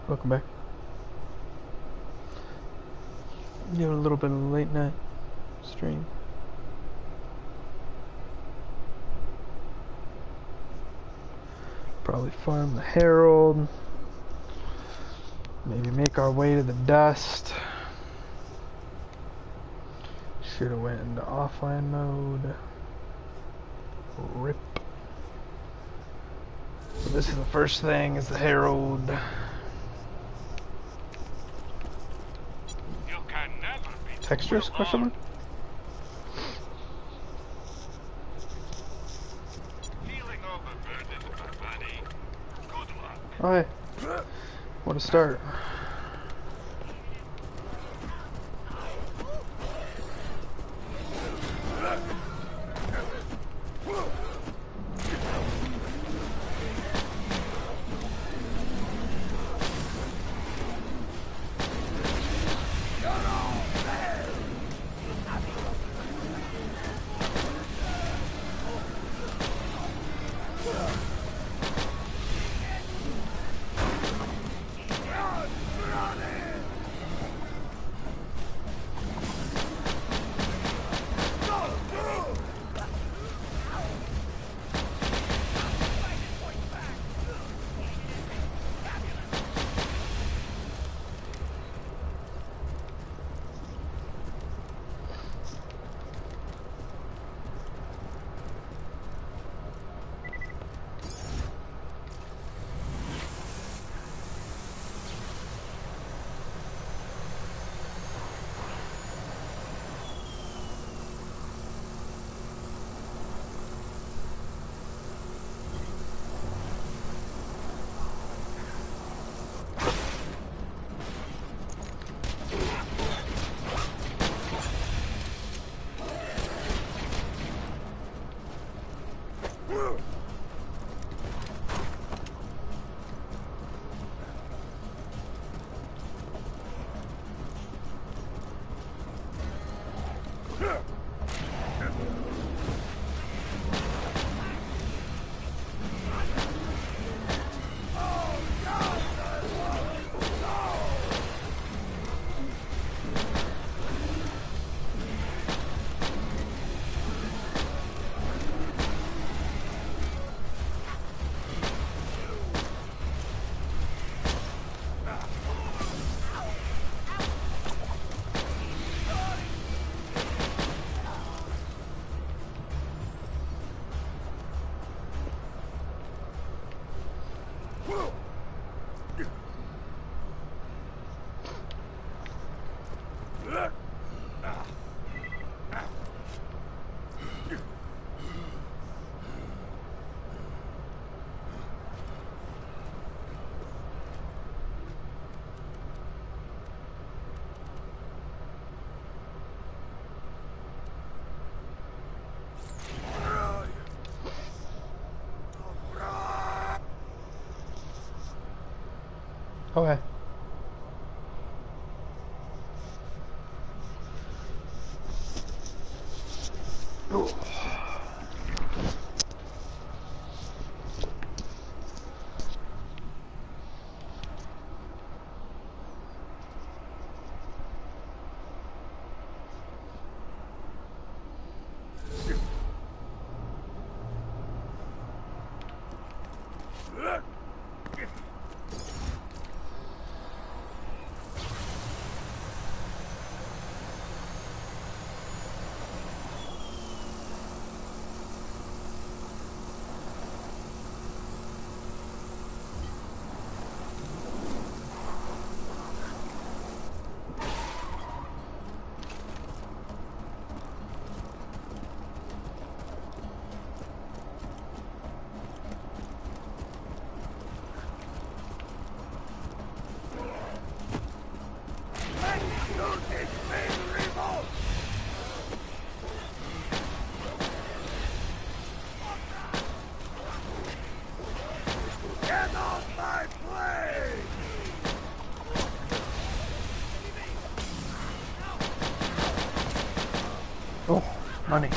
Welcome back. Doing a little bit of a late night stream. Probably farm the Herald. Maybe make our way to the Dust. Should have went into offline mode. Rip. So this is the first thing, is the Herald. Textures, question mark? Oh hey, what a start. Okay. Oh. Oh, money.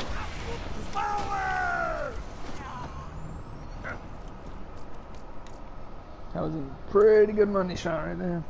That was a pretty good money shot right there.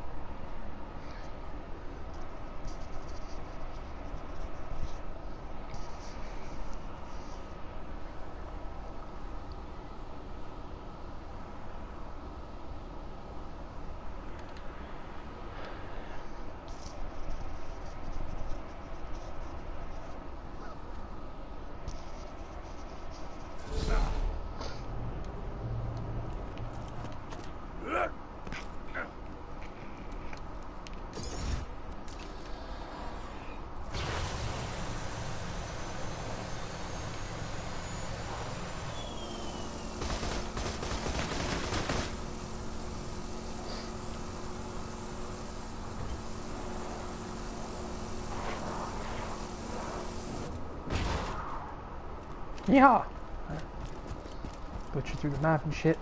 Yeah. Butcher through the map and shit.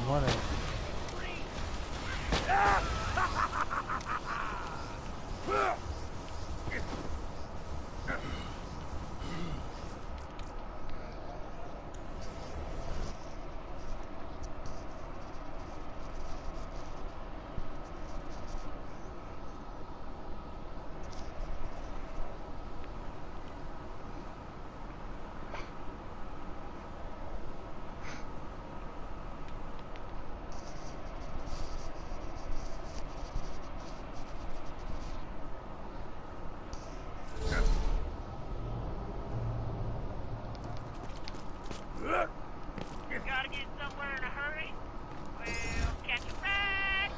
What a... Gotta get somewhere in a hurry? Well, catch a ride!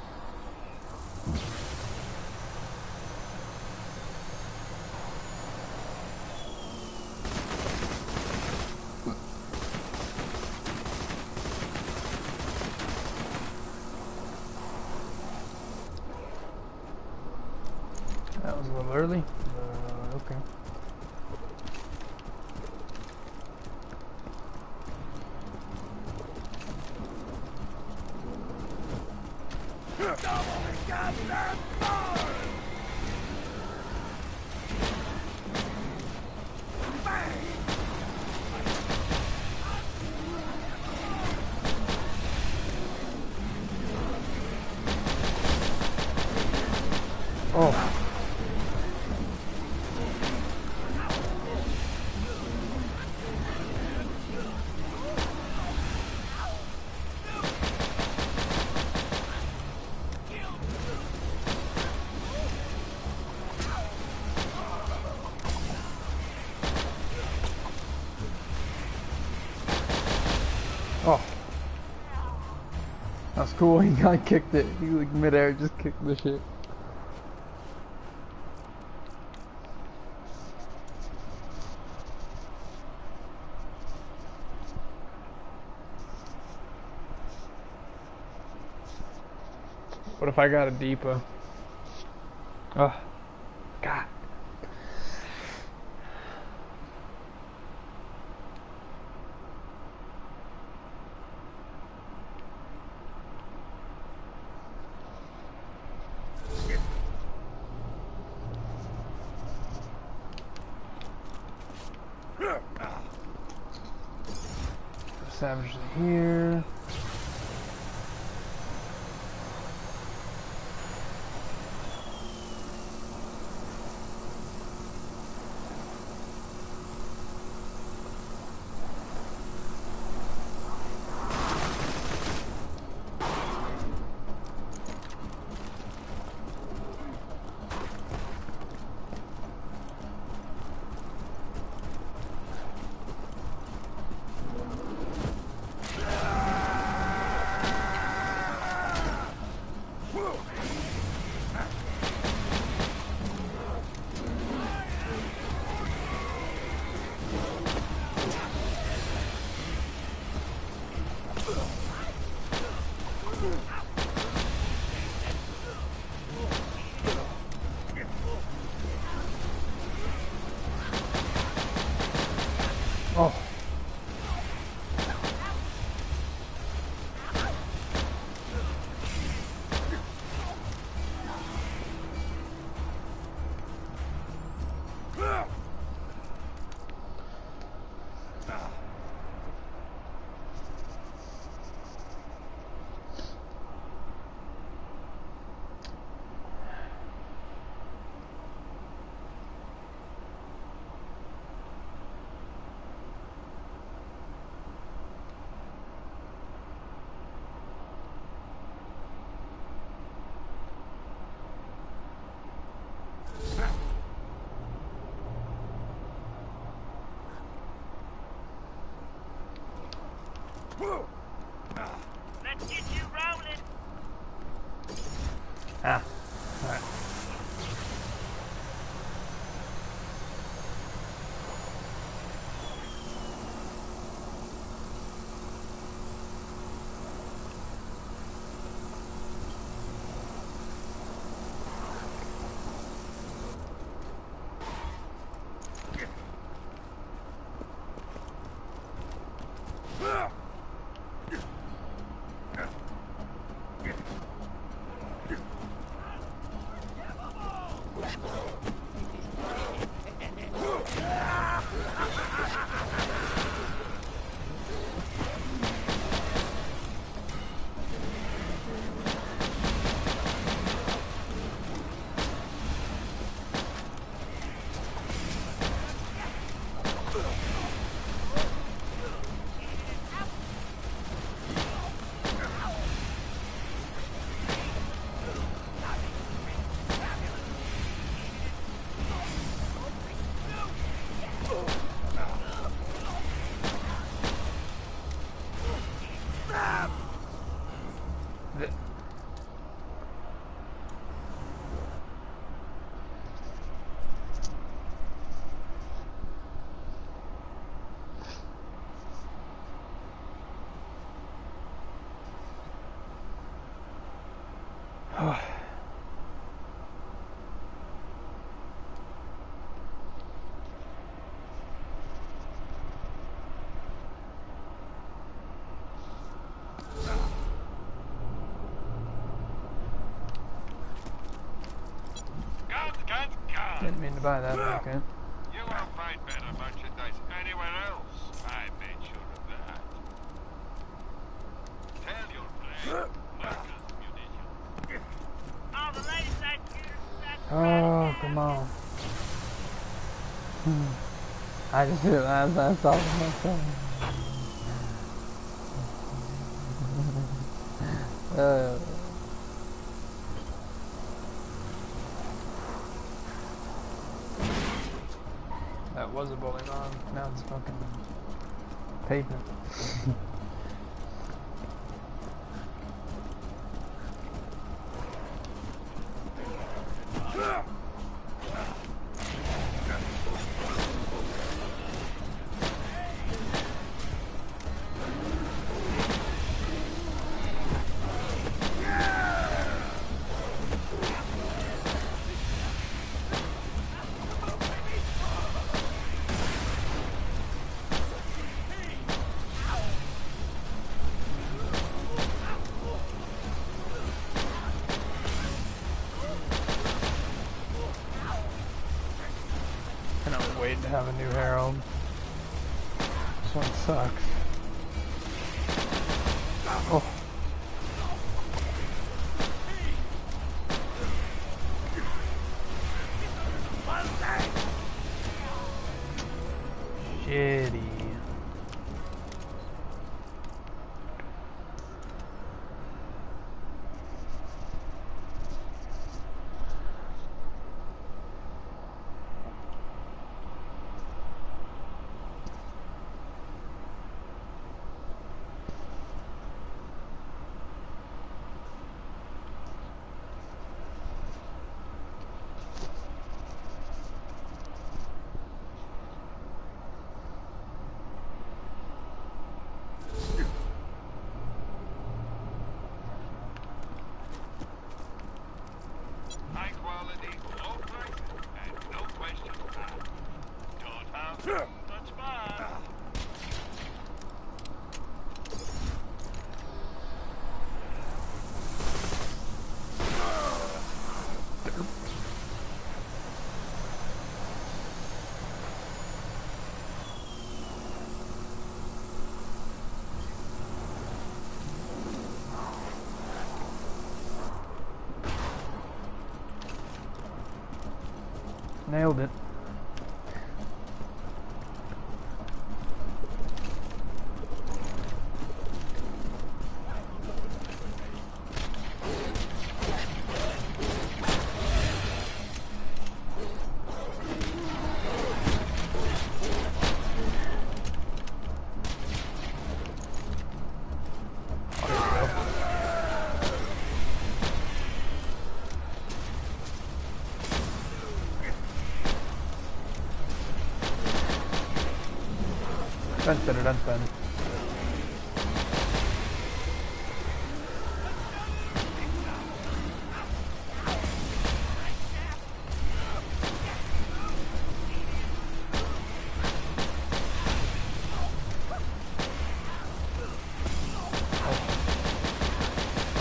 That was a little early. Okay. Oh. Oh. That's cool. He got kicked it. He like midair just kicked the shit. What if I got a depot? Oh, God. Savages here. Let's get you rolling. Ah. Alright. Didn't mean to buy that, but okay. You won't find better merchandise anywhere else. I made sure of that. Tell your friend, Marcus Munitions. All the ladies like you. Oh, come on. I just realized I saw myself. That was a bowling log. Now it's fucking pavement. Wait to have a new Herald. This one sucks. Oh. Shitty. High quality, low price, and no questions asked. Don't have that's bad. Nailed it. Done spinner, done spin.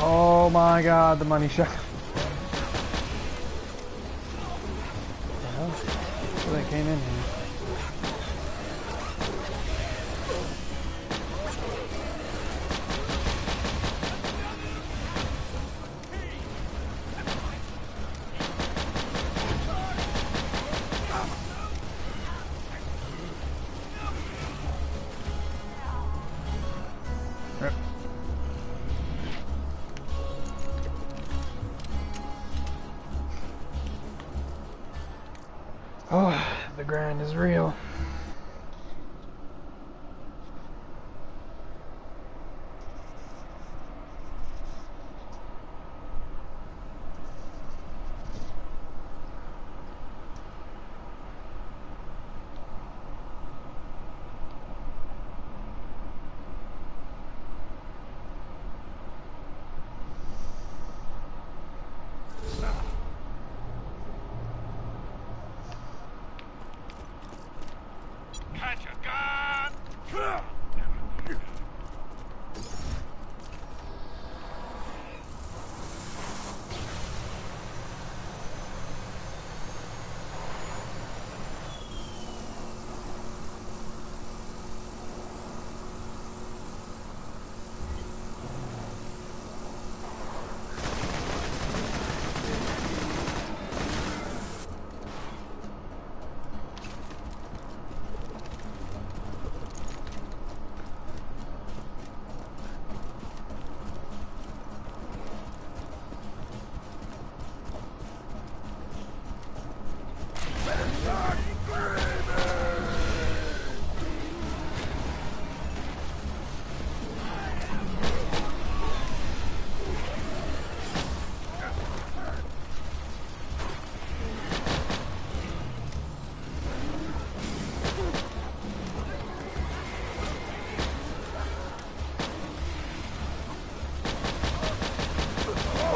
Oh my god, the money shot. So they came in here. Rip. Oh, the grind is real. Catch a gun!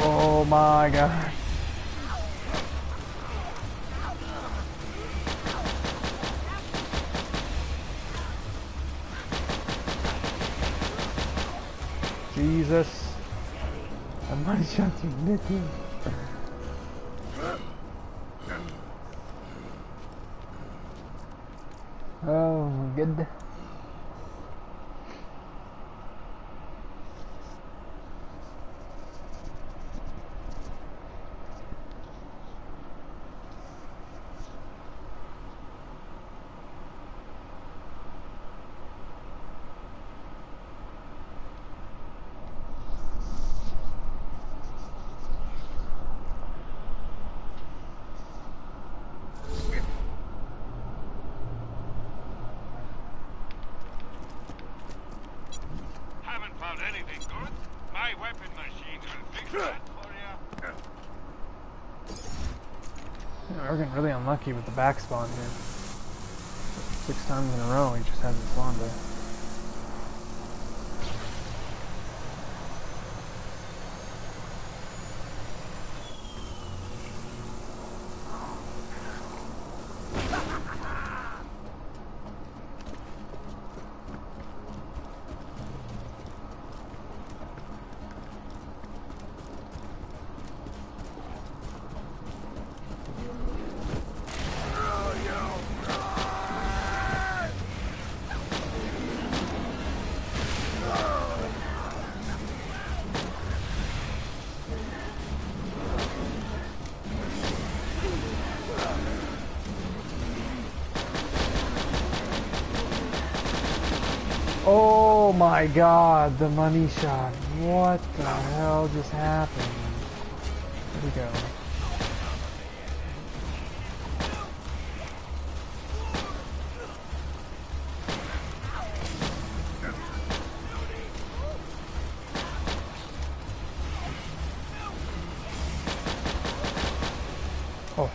Oh my god. Jesus. The money shot's ridiculous. Oh my goodness. Haven't found anything good. My weapon machine will fix that for you. Yeah, we're getting really unlucky with the back spawn here. 6 times in a row he just hasn't spawned there. Oh my god, the money shot. What the hell just happened? Where'd he go? Oh.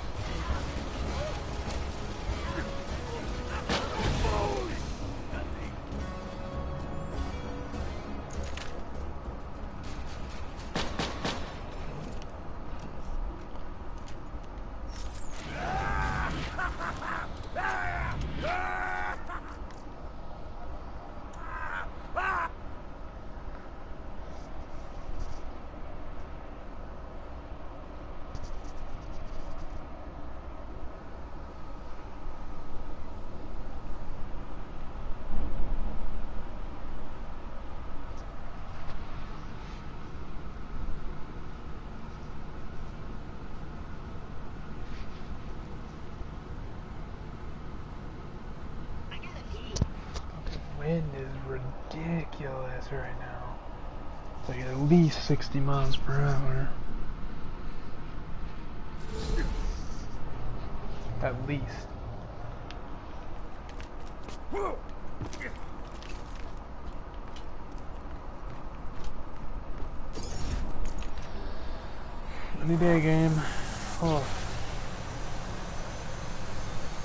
ridiculous right now. It's like at least 60 miles per hour. At least. Any day game. Oh.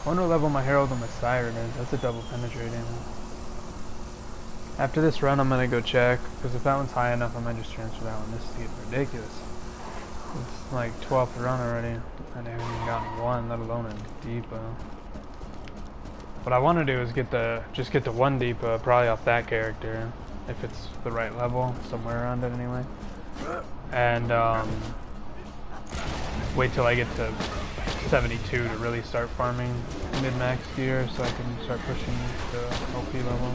I wonder what level my Herald and my Siren is. That's a double penetrating. After this run, I'm gonna go check, because if that one's high enough, I might just transfer that one. This is getting ridiculous. It's like 12th run already, and I haven't even gotten one, let alone a depot. What I want to do is just get the one depot, probably off that character, if it's the right level, somewhere around it anyway. And wait till I get to 72 to really start farming mid-max gear, so I can start pushing the OP level.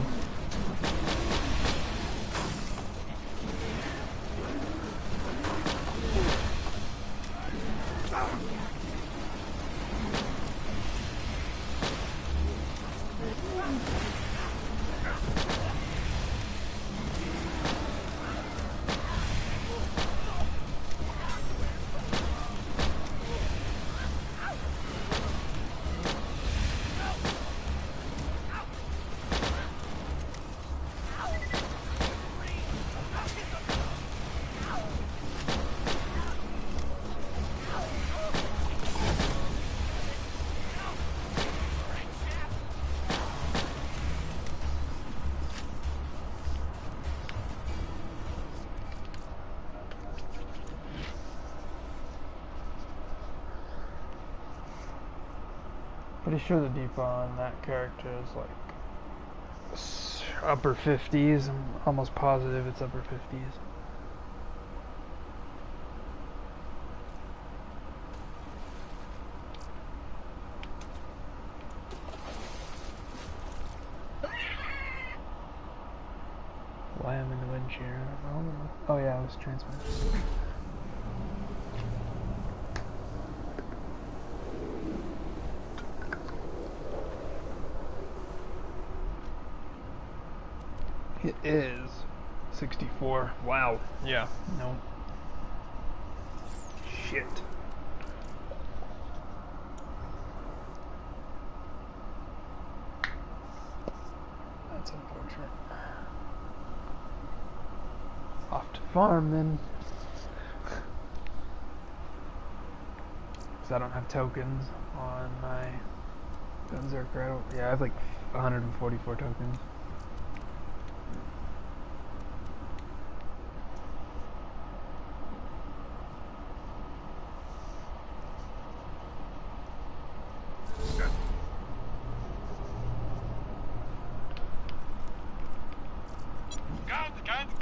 Pretty sure the depot on that character is like upper 50s. I'm almost positive it's upper 50s. Why I'm in the wind shear? I don't know. Oh yeah, it was transmitted. It is 64. Wow. Yeah. No. Shit. That's unfortunate. Off to farm then. Because I don't have tokens on my Gunzerker. Yeah, I have like 144 tokens.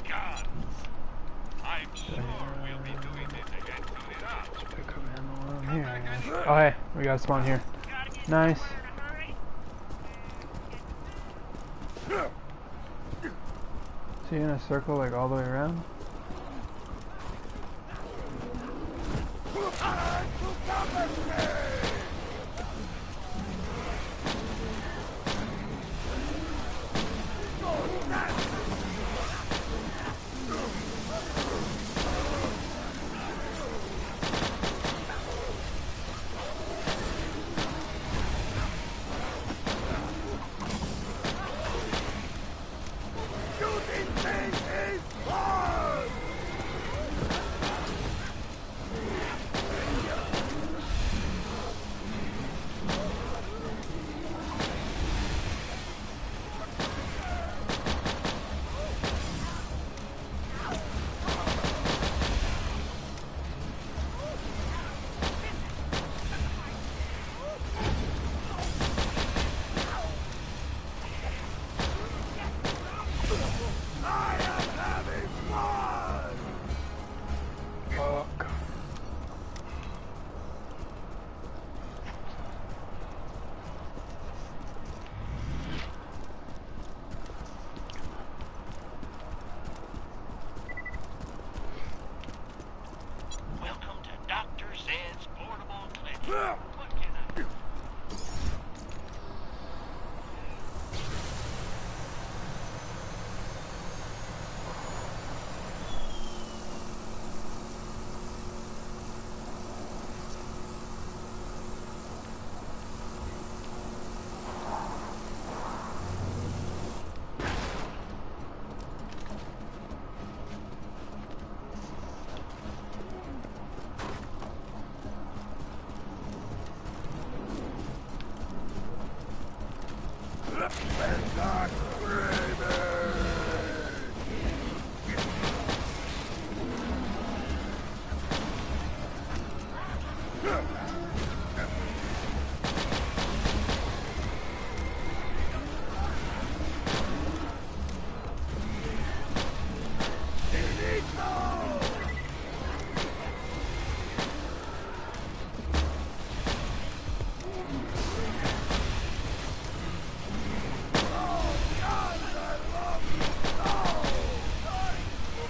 Guns. I'm sure we'll be doing this again soon enough. Pick up ammo here, I guess. Oh hey, we got a spawn here. Nice. So you're in a circle like all the way around?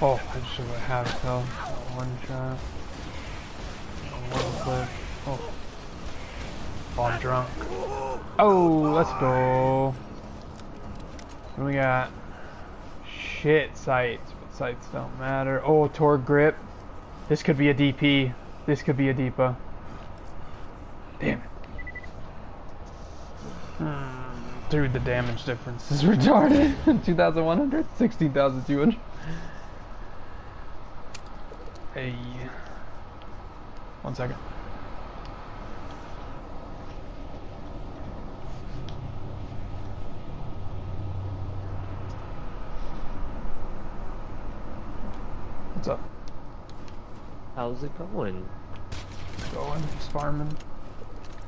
Oh, I just should have half health. One shot. One clip. Oh. Oh, I'm drunk. Oh, let's go. What do we got? Shit sights, but sights don't matter. Oh, Torque grip. This could be a DP. This could be a Deepa. Damn it. Dude, the damage difference is retarded. 2,100, 16,200. Hey. 1 second. What's up? How's it going? Going, just farming.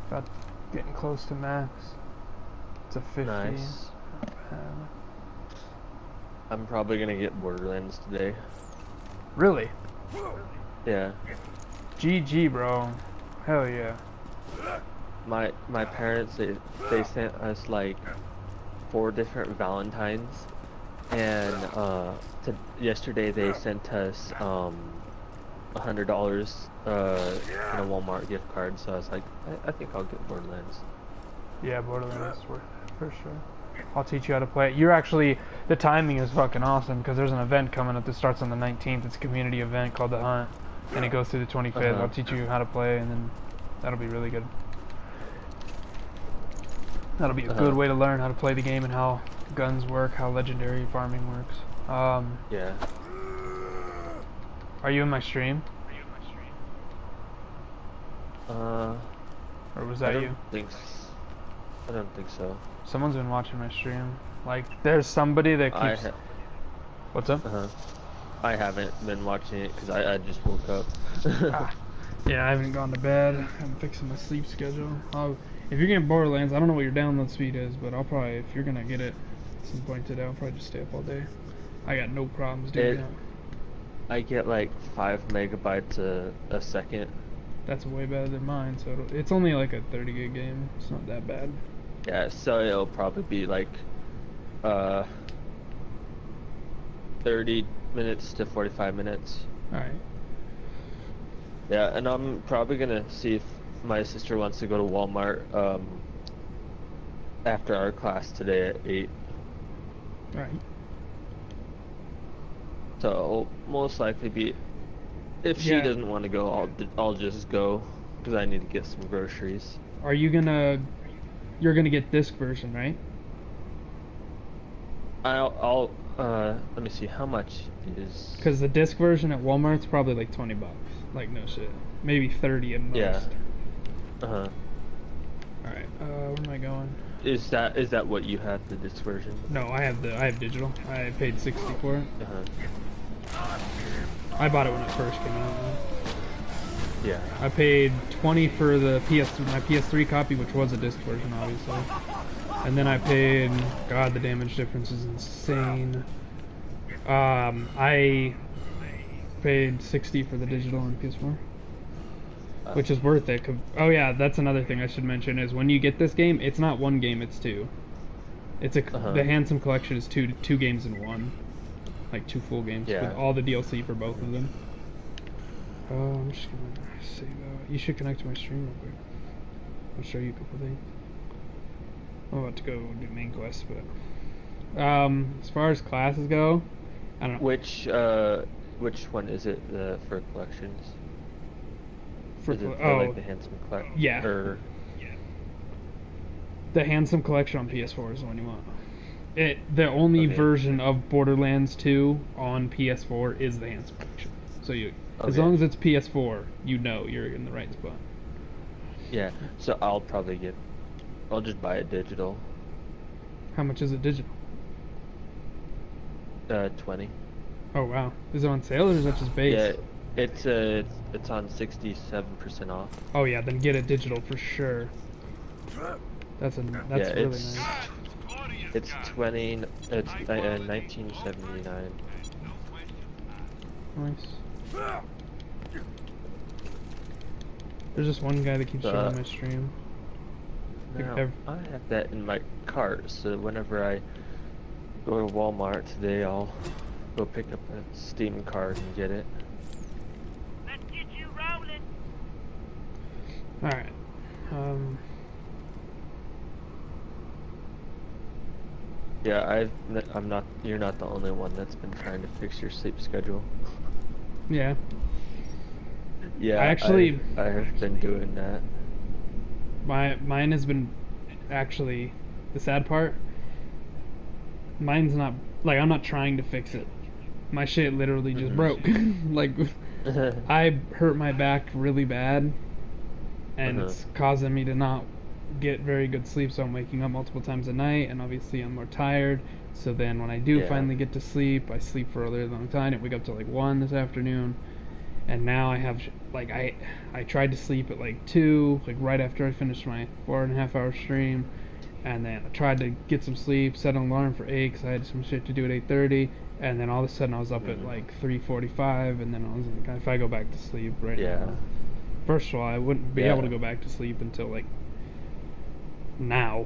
About getting close to max. It's a 50. Nice. I'm probably gonna get Borderlands today. Really? Yeah. GG, bro. Hell yeah. My parents they sent us like 4 different Valentines, and yesterday they sent us $100 in a Walmart gift card. So I was like, I think I'll get Borderlands. Yeah, Borderlands is worth it, for sure. I'll teach you how to play it. You're actually, the timing is fucking awesome, because there's an event coming up that starts on the 19th. It's a community event called The Hunt, and it goes through the 25th. I'll teach you how to play, and then that'll be really good. That'll be a good way to learn how to play the game and how guns work, how legendary farming works. Yeah. Are you in my stream? Or was that you? I don't think so. Someone's been watching my stream. Like, there's somebody that keeps... What's up? I haven't been watching it because I just woke up. Yeah, I haven't gone to bed. I'm fixing my sleep schedule. If you're getting Borderlands, I don't know what your download speed is, but I'll probably, if you're gonna get it at some point today, I'll probably just stay up all day. I got no problems doing that. I get like 5 megabytes a second. That's way better than mine, so it's only like a 30 gig game. It's not that bad. Yeah, so it'll probably be like 30 minutes to 45 minutes. Alright. Yeah, and I'm probably gonna see if my sister wants to go to Walmart after our class today at 8. Alright. So it'll most likely be, if she doesn't want to go, I'll just go, because I need to get some groceries. Are you gonna... You're gonna get disc version, right? I'll let me see, how much is... Because the disc version at Walmart's probably like 20 bucks. Like, no shit. Maybe 30 at most. Yeah. Alright, where am I going? Is that what you have, the disc version? No, I have digital. I paid 60 for it. I bought it when it first came out. Yeah. I paid 20 for the my PS3 copy, which was a disc version, obviously. And then I paid, God, the damage difference is insane. I paid 60 for the digital on PS4. Which is worth it. Oh yeah, that's another thing I should mention, is when you get this game, it's not one game, it's 2. It's the Handsome Collection is two games in one. Like 2 full games, with all the DLC for both of them. I'm just gonna save out. You should connect to my stream real quick. I'll show you a couple things. I'm about to go do main quest, but as far as classes go, I don't know. Which one is it for collections? For like the Handsome Collection? Yeah. Or... The Handsome Collection on PS4 is the one you want. The only version of Borderlands 2 on PS4 is the Handsome Collection. So as long as it's PS4, you know you're in the right spot. Yeah, so I'll just buy it digital. How much is it digital? 20. Oh wow. Is it on sale or is that just base? Yeah, it's on 67% off. Oh yeah, then get it digital for sure. That's really nice. It's 1979. Nice. There's just one guy that keeps showing my stream. No, I have that in my cart, so whenever I go to Walmart today, I'll go pick up a Steam card and get it. Let's get you rolling. Alright. Yeah, I'm not. You're not the only one that's been trying to fix your sleep schedule. Yeah. Yeah, I've been doing that. Mine has been actually the sad part. Mine's not like I'm not trying to fix it. My shit literally just broke. Like I hurt my back really bad, and it's causing me to not get very good sleep. So I'm waking up multiple times a night, and obviously I'm more tired. So then when I do finally get to sleep, I sleep for a really long time. I wake up till like 1 this afternoon. And now I have, like, I tried to sleep at like 2, like right after I finished my 4.5-hour stream, and then I tried to get some sleep, set an alarm for 8 because I had some shit to do at 8:30, and then all of a sudden I was up at like 3:45, and then I was like, if I go back to sleep right now, first of all, I wouldn't be able to go back to sleep until like now,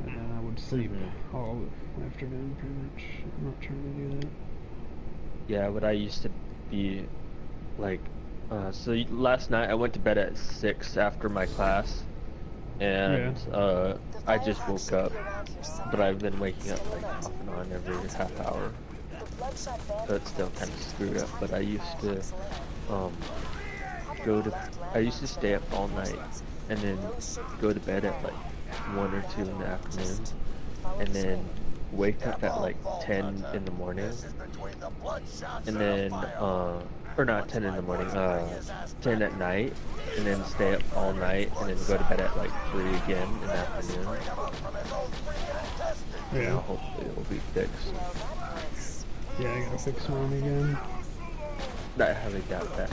and then I would sleep all afternoon pretty much. I'm not trying to do that. Yeah, what I used to be like, so last night I went to bed at 6 after my class, and I just woke up, but I've been waking up like off and on every half hour, so it's still kind of screwed up. But I used to I used to stay up all night and then go to bed at like 1 or 2 in the afternoon, and then wake up at like 10 in the morning, and then or not 10 in the morning, 10 at night, and then stay up all night, and then go to bed at like 3 again in the afternoon. Yeah. Hopefully it'll be fixed. Yeah, I gotta fix mine again. I highly doubt that.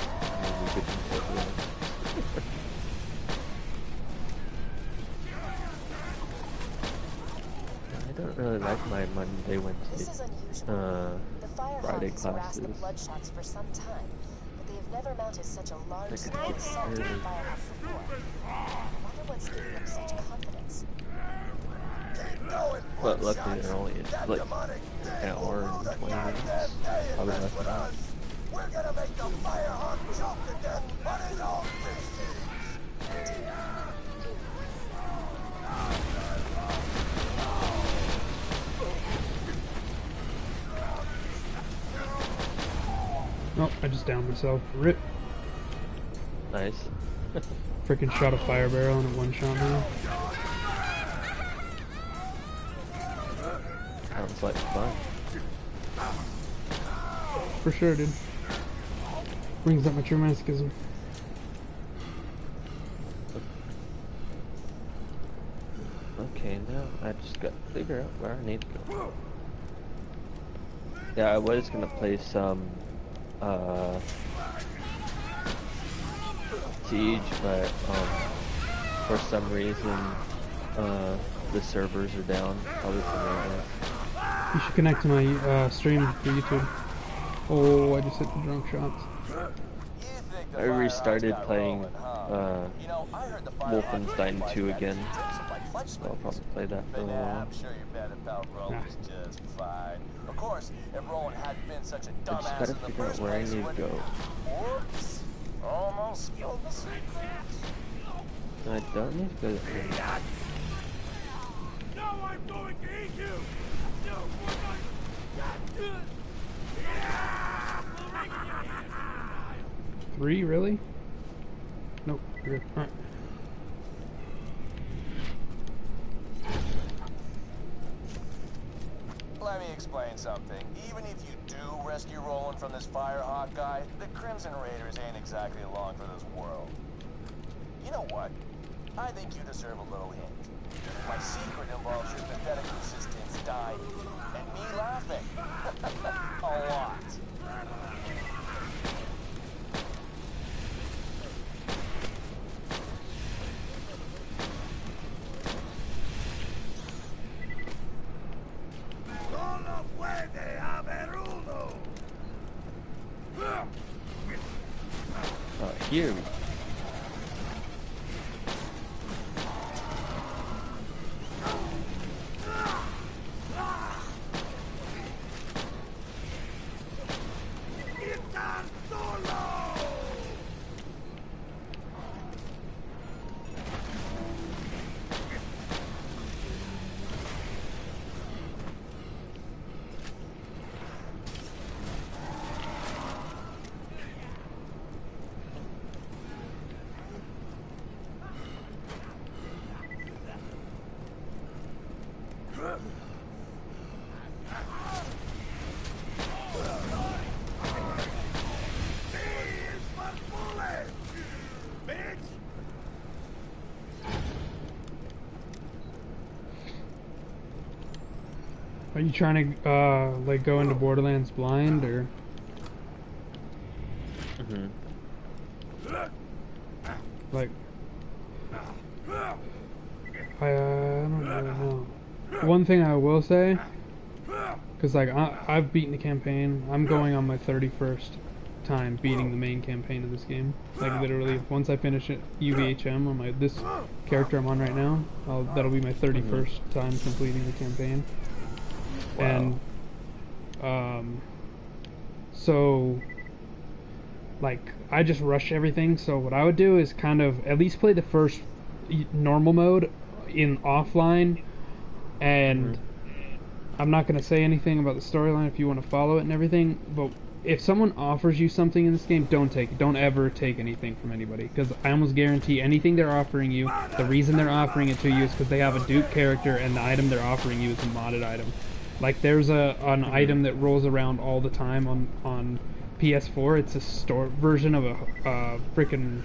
I don't really like my Monday, Wednesday, Friday classes. The bloodshots for some time, but they have never mounted such a large scale assault on the firehouse before. I wonder what's giving them such confidence. But luckily they're only like an hour and 20 minutes. Probably less than that. We're gonna make the Firehawk choke to death on his own feces! Oh, I just downed myself. Rip. Nice. Freaking shot a fire barrel and it one-shot me. Sounds like fun. For sure, dude. Brings up my true masochism. Okay, now I just got to figure out where I need to go. Yeah, I was gonna play some Siege, but for some reason the servers are down. Probably for me. You should connect to my stream for YouTube. Oh, I just hit the drunk shots. I restarted playing Wolfenstein 2 again. So I'll probably play that for a while. I'm sure your bad about Roland is just fine. Of course, if Roland hadn't been such a I just dumbass gotta in the figure out first where I place, need to go. Whoops. Almost spilled the secret. I don't need to go to the Now I'm going to eat you! No, Three, really? Nope. We're good. Alright. Let me explain something. Even if you do rescue Roland from this Firehawk guy, the Crimson Raiders ain't exactly along for this world. You know what? I think you deserve a little hint. My secret involves your pathetic assistants dying, and me laughing. A lot. here. Are you trying to like go into Borderlands blind or? Mhm. Like, I don't really know. One thing I will say, because like I've beaten the campaign. I'm going on my 31st time beating the main campaign of this game. Like literally, once I finish it, uvhm on this character I'm on right now, that'll be my 31st time completing the campaign. Wow. And so like I just rush everything. So what I would do is kind of at least play the first normal mode in offline, and I'm not going to say anything about the storyline if you want to follow it and everything, but if someone offers you something in this game, don't take it. Don't ever take anything from anybody, because I almost guarantee anything they're offering you, the reason they're offering it to you is because they have a dupe character and the item they're offering you is a modded item. Like there's an item that rolls around all the time on PS4. It's a store version of a freaking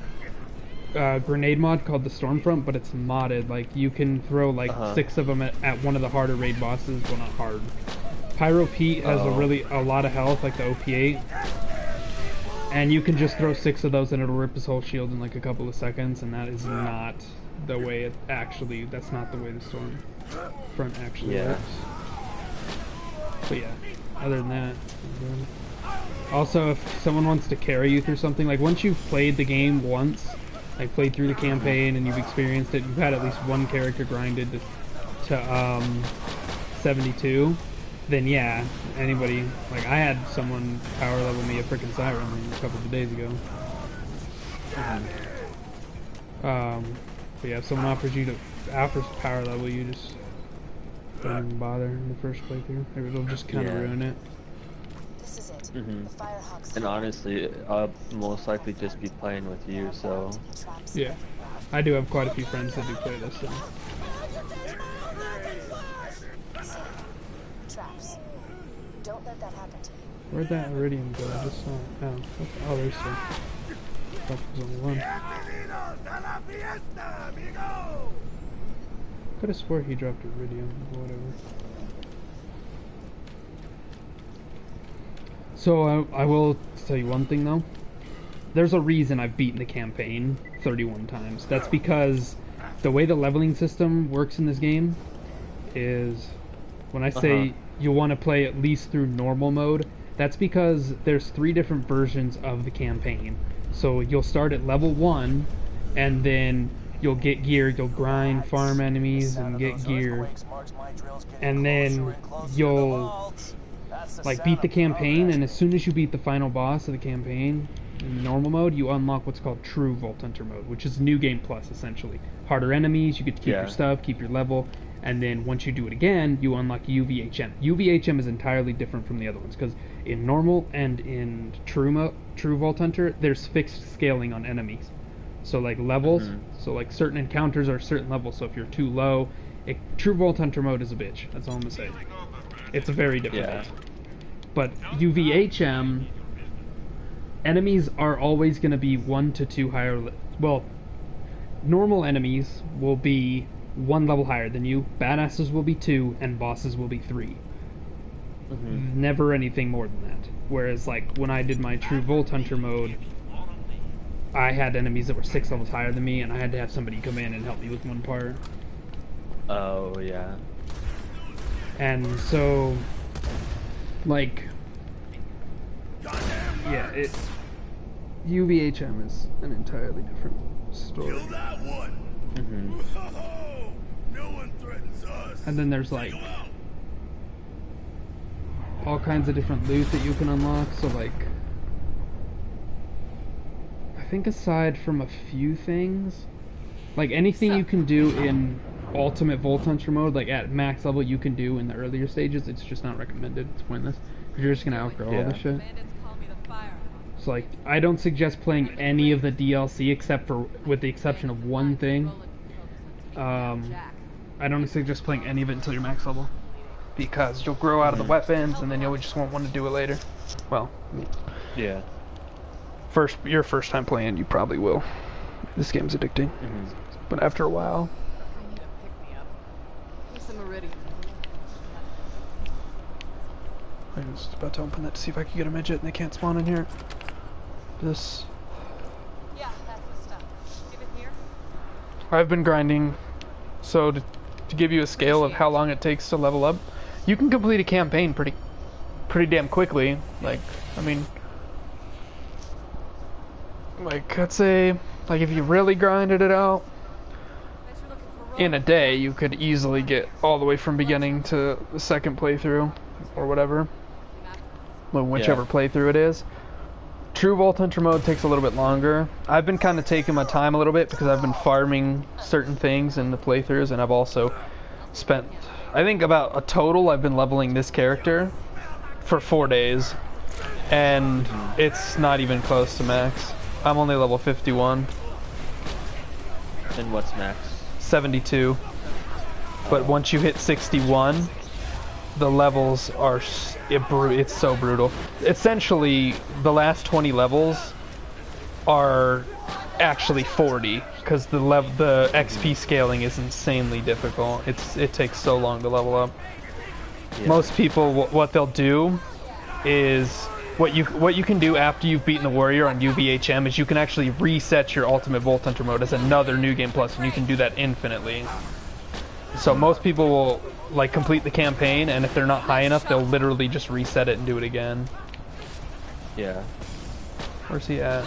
grenade mod called the Stormfront, but it's modded. Like you can throw like 6 of them at one of the harder raid bosses. Well, not hard. Pyro Pete has a lot of health, like the OP8, and you can just throw 6 of those and it'll rip his whole shield in like a couple of seconds. And that is not the way it actually. That's not the way the Stormfront actually works. But yeah, other than that. Also, if someone wants to carry you through something, like once you've played the game once, like played through the campaign and you've experienced it, you've had at least one character grinded to 72, then yeah, anybody, like I had someone power level me a freaking Siren a couple of days ago. But yeah, if someone offers power level, you just don't even bother in the first playthrough. It'll just kind of ruin it. This is it. The Firehawks. And honestly, I'll most likely just be playing with you, so... Yeah. I do have quite a few friends that do play this, so... Traps. Don't let that happen to you. Where'd that Iridium go? I just saw it. Oh, there's two. I thought there was only one. Could have swore he dropped Iridium, or whatever. So I will tell you one thing though. There's a reason I've beaten the campaign 31 times. That's because the way the leveling system works in this game is, when I say you want to play at least through normal mode, that's because there's 3 different versions of the campaign. So you'll start at level 1, and then you'll get gear, you'll grind, farm enemies, and get gear. And then you'll like beat the campaign, and as soon as you beat the final boss of the campaign in normal mode, you unlock what's called True Vault Hunter mode, which is New Game Plus essentially. Harder enemies, you get to keep your stuff, keep your level, and then once you do it again, you unlock uvhm. Uvhm is entirely different from the other ones, because in normal and in True Vault Hunter, there's fixed scaling on enemies. So like levels, so like certain encounters are certain levels, so if you're too low, True Vault Hunter mode is a bitch, that's all I'm gonna say. It's very difficult. But uvhm, enemies are always going to be 1 to 2 higher. Well, normal enemies will be 1 level higher than you, badasses will be 2, and bosses will be 3. Never anything more than that. Whereas like when I did my True Vault Hunter mode, I had enemies that were 6 levels higher than me, and I had to have somebody come in and help me with one part. Oh yeah. And so like, yeah, uvhm is an entirely different story. And then there's like all kinds of different loot that you can unlock. So like, I think aside from a few things, like anything you can do in Ultimate Vault Hunter mode, like at max level, you can do in the earlier stages. It's just not recommended. It's pointless because you're just gonna outgrow all this shit. So like, I don't suggest playing any of the DLC with the exception of one thing. I don't suggest playing any of it until you're max level, because you'll grow out of the weapons, and then you'll just won't want to do it later. Well, yeah. Your first time playing, you probably will. This game's addicting, but after a while. was about to open that to see if I could get a midget, and they can't spawn in here. This. Yeah, that's the stuff. Give it here. I've been grinding, so to give you a scale of how long it takes to level up, you can complete a campaign pretty damn quickly. Like, I mean, like, I'd say, like, if you really grinded it out in a day, you could easily get all the way from beginning to the second playthrough, or whatever, well, whichever playthrough it is. True Vault Hunter mode takes a little bit longer. I've been kind of taking my time a little bit because I've been farming certain things in the playthroughs, and I've also spent, I think about a total, I've been leveling this character for 4 days, and it's not even close to max. I'm only level 51. And what's max? 72. But once you hit 61, the levels are, it's so brutal. Essentially, the last 20 levels are actually 40, because the XP scaling is insanely difficult. It takes so long to level up. Yeah. Most people, what they'll do is, what you can do after you've beaten the warrior on uvhm is you can actually reset your ultimate Vault Hunter mode as another new game plus, and you can do that infinitely. So most people will like complete the campaign, and if they're not high enough, they'll literally just reset it and do it again. Yeah. Where's he at?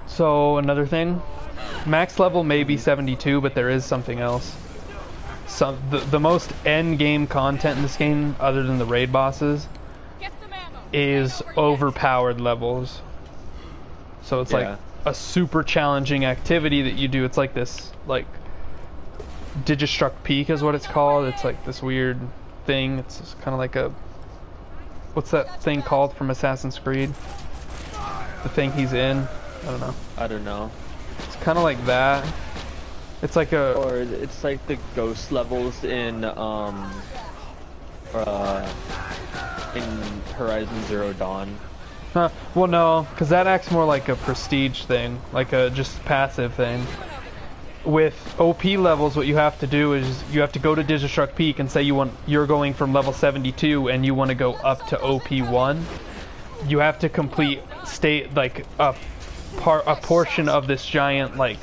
So another thing, max level may be 72, but there is something else. The most end game content in this game, other than the raid bosses, is overpowered levels. So it's like a super challenging activity that you do. It's like this, like, Digistruct Peak is what it's called. It's like this weird thing. It's kind of like a, what's that thing called from Assassin's Creed? The thing he's in. I don't know. It's kind of like that. It's like a... Or it's like the ghost levels in Horizon Zero Dawn. Huh. Well, no, because that acts more like a prestige thing, like a just passive thing. With OP levels, what you have to do is you have to go to Digistruct Peak and say you're going from level 72 and you want to go up to OP1. You have to complete a portion of this giant like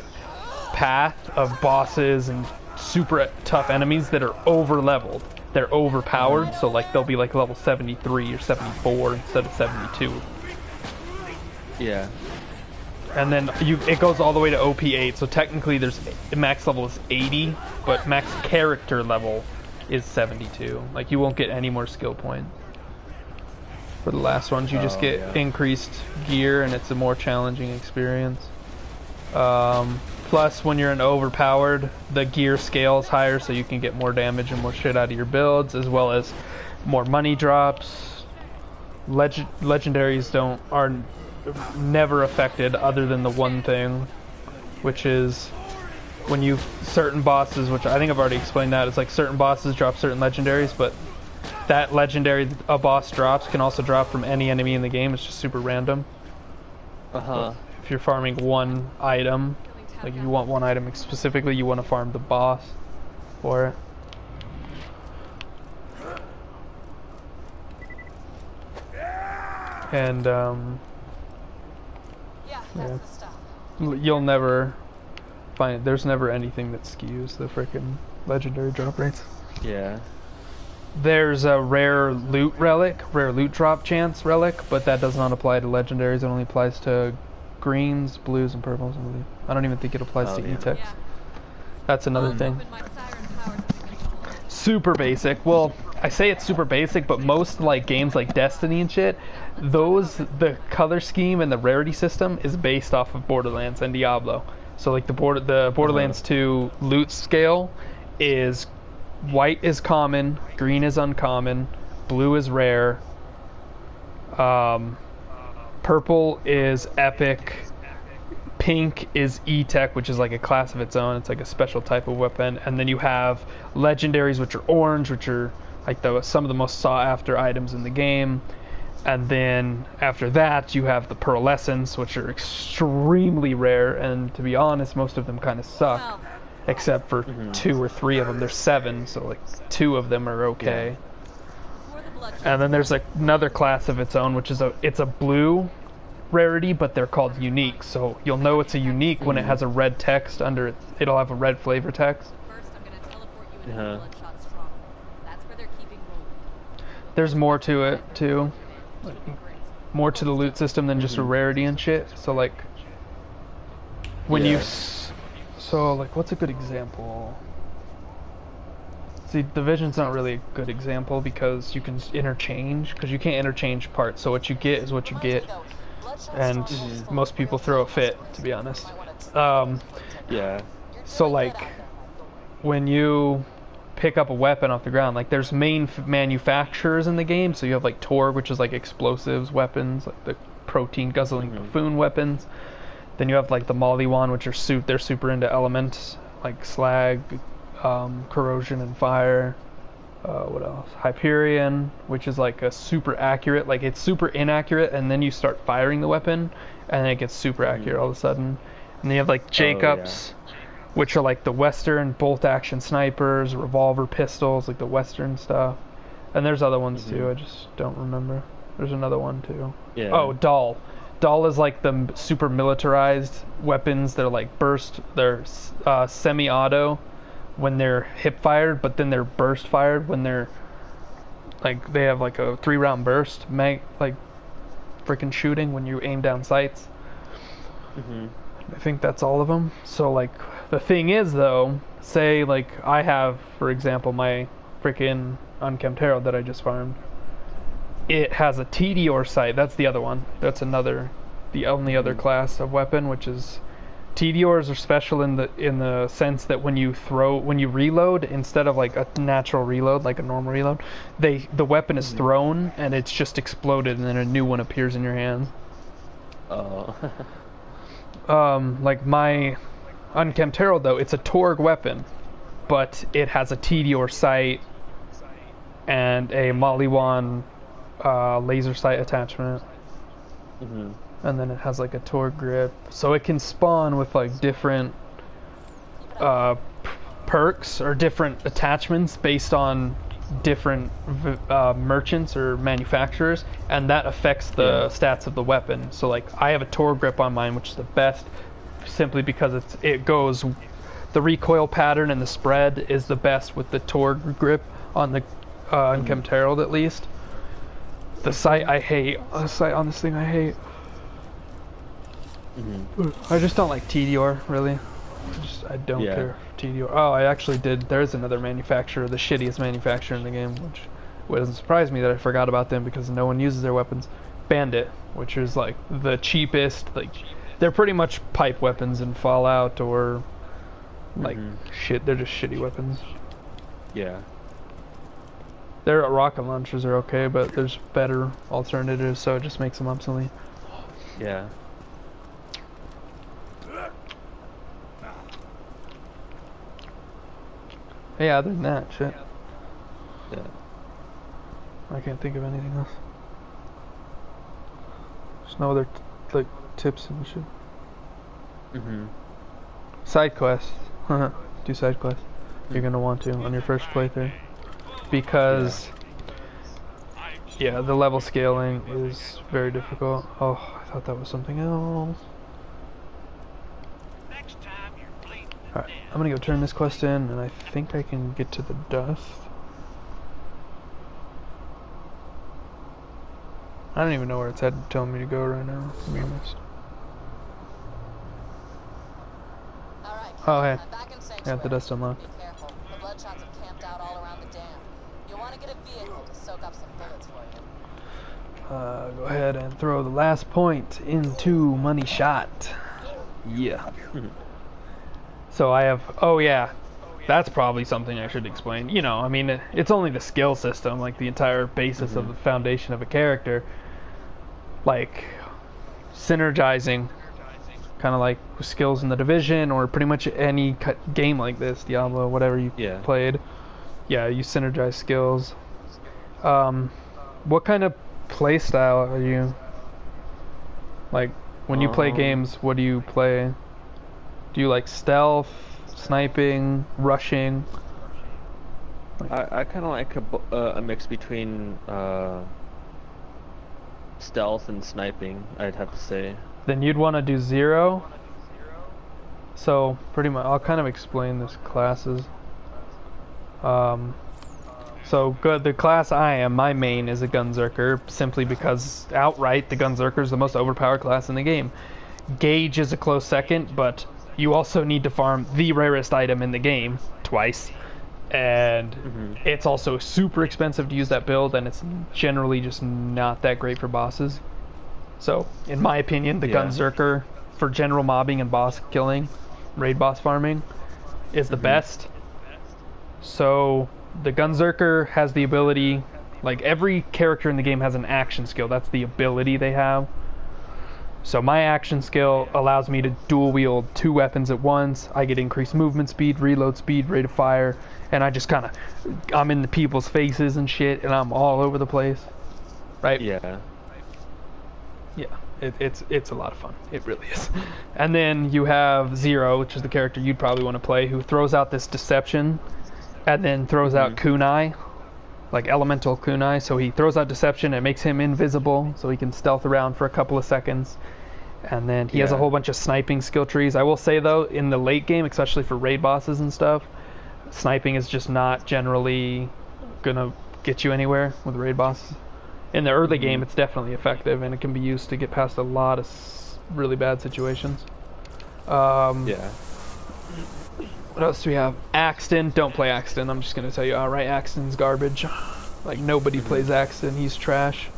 path of bosses and super tough enemies that are over leveled. They're overpowered, so like they'll be like level 73 or 74 instead of 72. Yeah. And then it goes all the way to OP8, so technically there's max level is 80, but max character level is 72. Like you won't get any more skill points. For the last ones, you just get increased gear, and it's a more challenging experience. Plus, when you're in overpowered, the gear scales higher, so you can get more damage and more shit out of your builds, as well as more money drops. Legendaries are never affected, other than the one thing, which is when certain bosses, which I think I've already explained that, it's like certain bosses drop certain legendaries, but that legendary a boss drops can also drop from any enemy in the game. It's just super random. If you're farming one item, like if you want one item specifically, you want to farm the boss for it. And you'll never find, there's never anything that skews the frickin' legendary drop rates. Yeah. There's a rare loot drop chance relic, but that does not apply to legendaries. It only applies to greens, blues, and purples, I believe. I don't even think it applies to E-Tex. That's another thing. Super basic. Well, I say it's super basic, but most like games like Destiny and shit, the color scheme and the rarity system is based off of Borderlands and Diablo. So like the Borderlands 2 loot scale is white is common, green is uncommon, blue is rare, purple is epic, pink is E-Tech, which is like a class of its own. It's like a special type of weapon. And then you have legendaries, which are orange, which are like some of the most sought after items in the game. And then after that, you have the pearlescents, which are extremely rare, and to be honest, most of them kind of suck, except for 2 or 3 of them. There's 7, so like 2 of them are okay. And then there's like another class of its own, which is it's a blue rarity, but they're called unique. So you'll know it's a unique when it has a red text under it. It'll have a red flavor text. First, I'm gonna teleport you into the Bloodshot Stronghold. That's where they're keeping Roland. There's more to it too. It'll be great. More to the loot system than just a rarity and shit. So like when so like what's a good example? See, Division's not really a good example because you can interchange, because you can't interchange parts. So what you get is what you get, and most people throw a fit, to be honest. Yeah. So like when you pick up a weapon off the ground, like there's main manufacturers in the game. So you have like Torg, which is like explosives weapons, like the protein guzzling buffoon weapons. Then you have like the Mollywan, which are they're super into elements like slag, corrosion and fire. What else? Hyperion, which is like a super accurate, like it's super inaccurate, and then you start firing the weapon, and then it gets super accurate all of a sudden. And then you have like Jacobs, which are like the Western bolt action snipers, revolver pistols, like the Western stuff. And there's other ones too, I just don't remember. There's another one too. Yeah. Oh, Dahl. Dahl is like the super militarized weapons. They're like they're semi-auto when they're hip fired, but then they're burst fired when they're like, they have like a 3-round burst, like freaking shooting when you aim down sights. I think that's all of them. So like the thing is though, say like I have, for example, my freaking unkempt herald that I just farmed. It has a Tediore sight. That's the other one. That's the only other class of weapon, which is Tediores are special in the sense that when you reload, instead of like a natural reload, like a normal reload, the weapon is thrown and it's just exploded, and then a new one appears in your hand. Oh. Like my unkempt herald though, it's a Torg weapon, but it has a Tediore sight and a Mollywan laser sight attachment. And then it has like a Torg grip, so it can spawn with like different perks or different attachments based on different merchants or manufacturers, and that affects the stats of the weapon. So like I have a Torg grip on mine, which is the best simply because the recoil pattern and the spread is the best with the Torg grip on the unkempt herald, at least. The sight I hate. The sight on this thing I hate. I just don't like Tediore, really. I don't care for Tediore. Oh, I actually did. There's another manufacturer, the shittiest manufacturer in the game, which doesn't surprise me that I forgot about them because no one uses their weapons. Bandit, which is like the cheapest. Like they're pretty much pipe weapons in Fallout or like shit. They're just shitty weapons. Yeah. Their rocket launchers are okay, but there's better alternatives, so it just makes them obsolete. Yeah. Yeah, other than that, shit. Yeah. I can't think of anything else. There's no other like tips and shit. Side quests. Do side quests. You're gonna want to on your first playthrough. Because the level scaling is very difficult. Oh, I thought that was something else. Alright, I'm gonna go turn this quest in, and I think I can get to the dust. I don't even know where it's telling me to go right now, to be honest. Oh, hey. Yeah, the dust unlocked. Be careful. The Bloodshots have camped out all around the dam. You'll want to get a vehicle to soak up some bullets for you. Go ahead and throw the last point into money shot. Yeah. So I have, that's probably something I should explain. You know, I mean, it's only the skill system, like the entire basis of the foundation of a character. Like, synergizing, kind of like skills in the Division, or pretty much any game like this, Diablo, whatever you played. Yeah, you synergize skills. What kind of play style are you? Like, when you play games, what do you play? Do you like stealth, sniping, rushing? I kind of like a mix between stealth and sniping, I'd have to say. Then you'd want to do 0. So, pretty much, I'll kind of explain this classes. So, good. The class I am, my main is a Gunzerker, simply because outright the Gunzerker is the most overpowered class in the game. Gauge is a close second, but you also need to farm the rarest item in the game twice. And it's also super expensive to use that build, and it's generally just not that great for bosses. So, in my opinion, the Gunzerker for general mobbing and boss killing, raid boss farming, is the best. So, the Gunzerker has the ability, like every character in the game has an action skill. That's the ability they have. So my action skill allows me to dual wield 2 weapons at once. I get increased movement speed, reload speed, rate of fire, and I just kind of, I'm in the people's faces and shit, and I'm all over the place. Right? Yeah. Yeah, it's a lot of fun. It really is. And then you have Zero, which is the character you'd probably want to play, who throws out this deception, and then throws out kunai, like elemental kunai. So he throws out deception, it makes him invisible, so he can stealth around for a couple of seconds. And then he has a whole bunch of sniping skill trees. I will say though, in the late game, especially for raid bosses and stuff, sniping is just not generally gonna get you anywhere with raid bosses. In the early game, it's definitely effective, and it can be used to get past a lot of really bad situations. Yeah. What else do we have? Axton. Don't play Axton. I'm just gonna tell you outright, Axton's garbage. Like, nobody plays Axton. He's trash.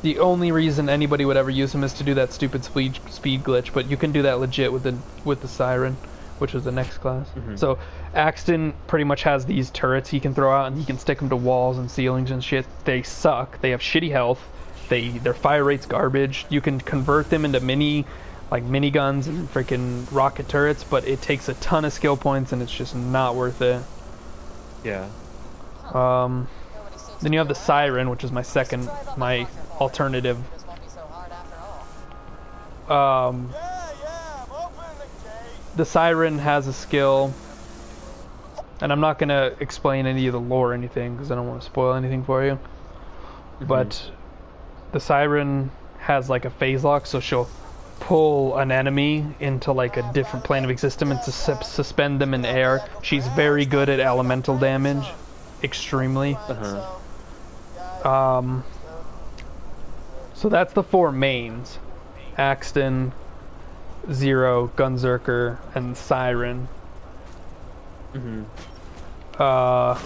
The only reason anybody would ever use him is to do that stupid speed glitch, but you can do that legit with the Siren, which is the next class. So Axton pretty much has these turrets he can throw out, and he can stick them to walls and ceilings and shit. They suck. They have shitty health. Their fire rate's garbage. You can convert them into miniguns and freaking rocket turrets, but it takes a ton of skill points, and it's just not worth it. Yeah. Then you have the Siren, which is my alternative. The Siren has a skill, and I'm not gonna explain any of the lore or anything because I don't want to spoil anything for you. But the Siren has like a phase lock, so she'll pull an enemy into like a different plane of existence and to suspend them in air. She's very good at elemental damage, extremely. So that's the 4 mains: Axton, Zero, Gunzerker, and Siren. So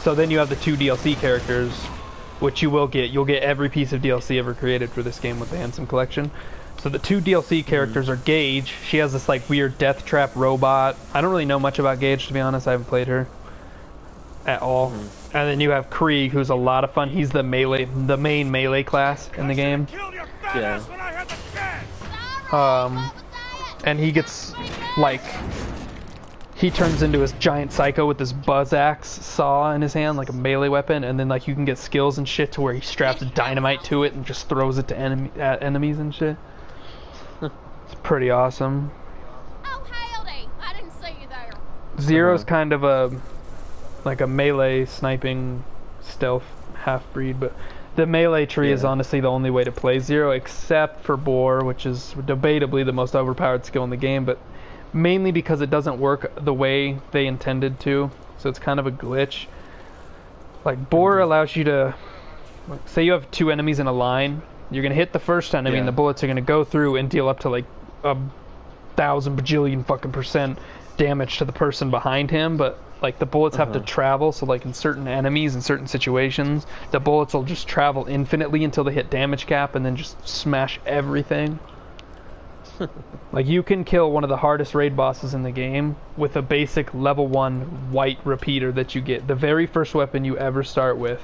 then you have the 2 DLC characters, which you will get. You'll get every piece of DLC ever created for this game with the Handsome Collection. So the 2 DLC characters are Gage. She has this like weird death trap robot. I don't really know much about Gage, to be honest. I haven't played her at all. And then you have Krieg, who's a lot of fun. He's the main melee class in the game. Yeah. And he gets like, he turns into his giant psycho with this buzz axe saw in his hand, like a melee weapon, and then like you can get skills and shit to where he straps dynamite to it and just throws it to at enemies and shit. It's pretty awesome. Oh, howdy! I didn't see you there. Zero's kind of a melee sniping stealth half-breed, but the melee tree is honestly the only way to play Zero, except for Boar, which is debatably the most overpowered skill in the game, but mainly because it doesn't work the way they intended to, so it's kind of a glitch. Like, Boar allows you to, like, say you have 2 enemies in a line, you're gonna hit the first enemy and the bullets are gonna go through and deal up to like 1,000 bajillion fucking % damage to the person behind him, but like the bullets have to travel, so like in certain enemies in certain situations, the bullets will just travel infinitely until they hit damage cap and then just smash everything. Like, you can kill one of the hardest raid bosses in the game with a basic level 1 white repeater that you get, the very first weapon you ever start with.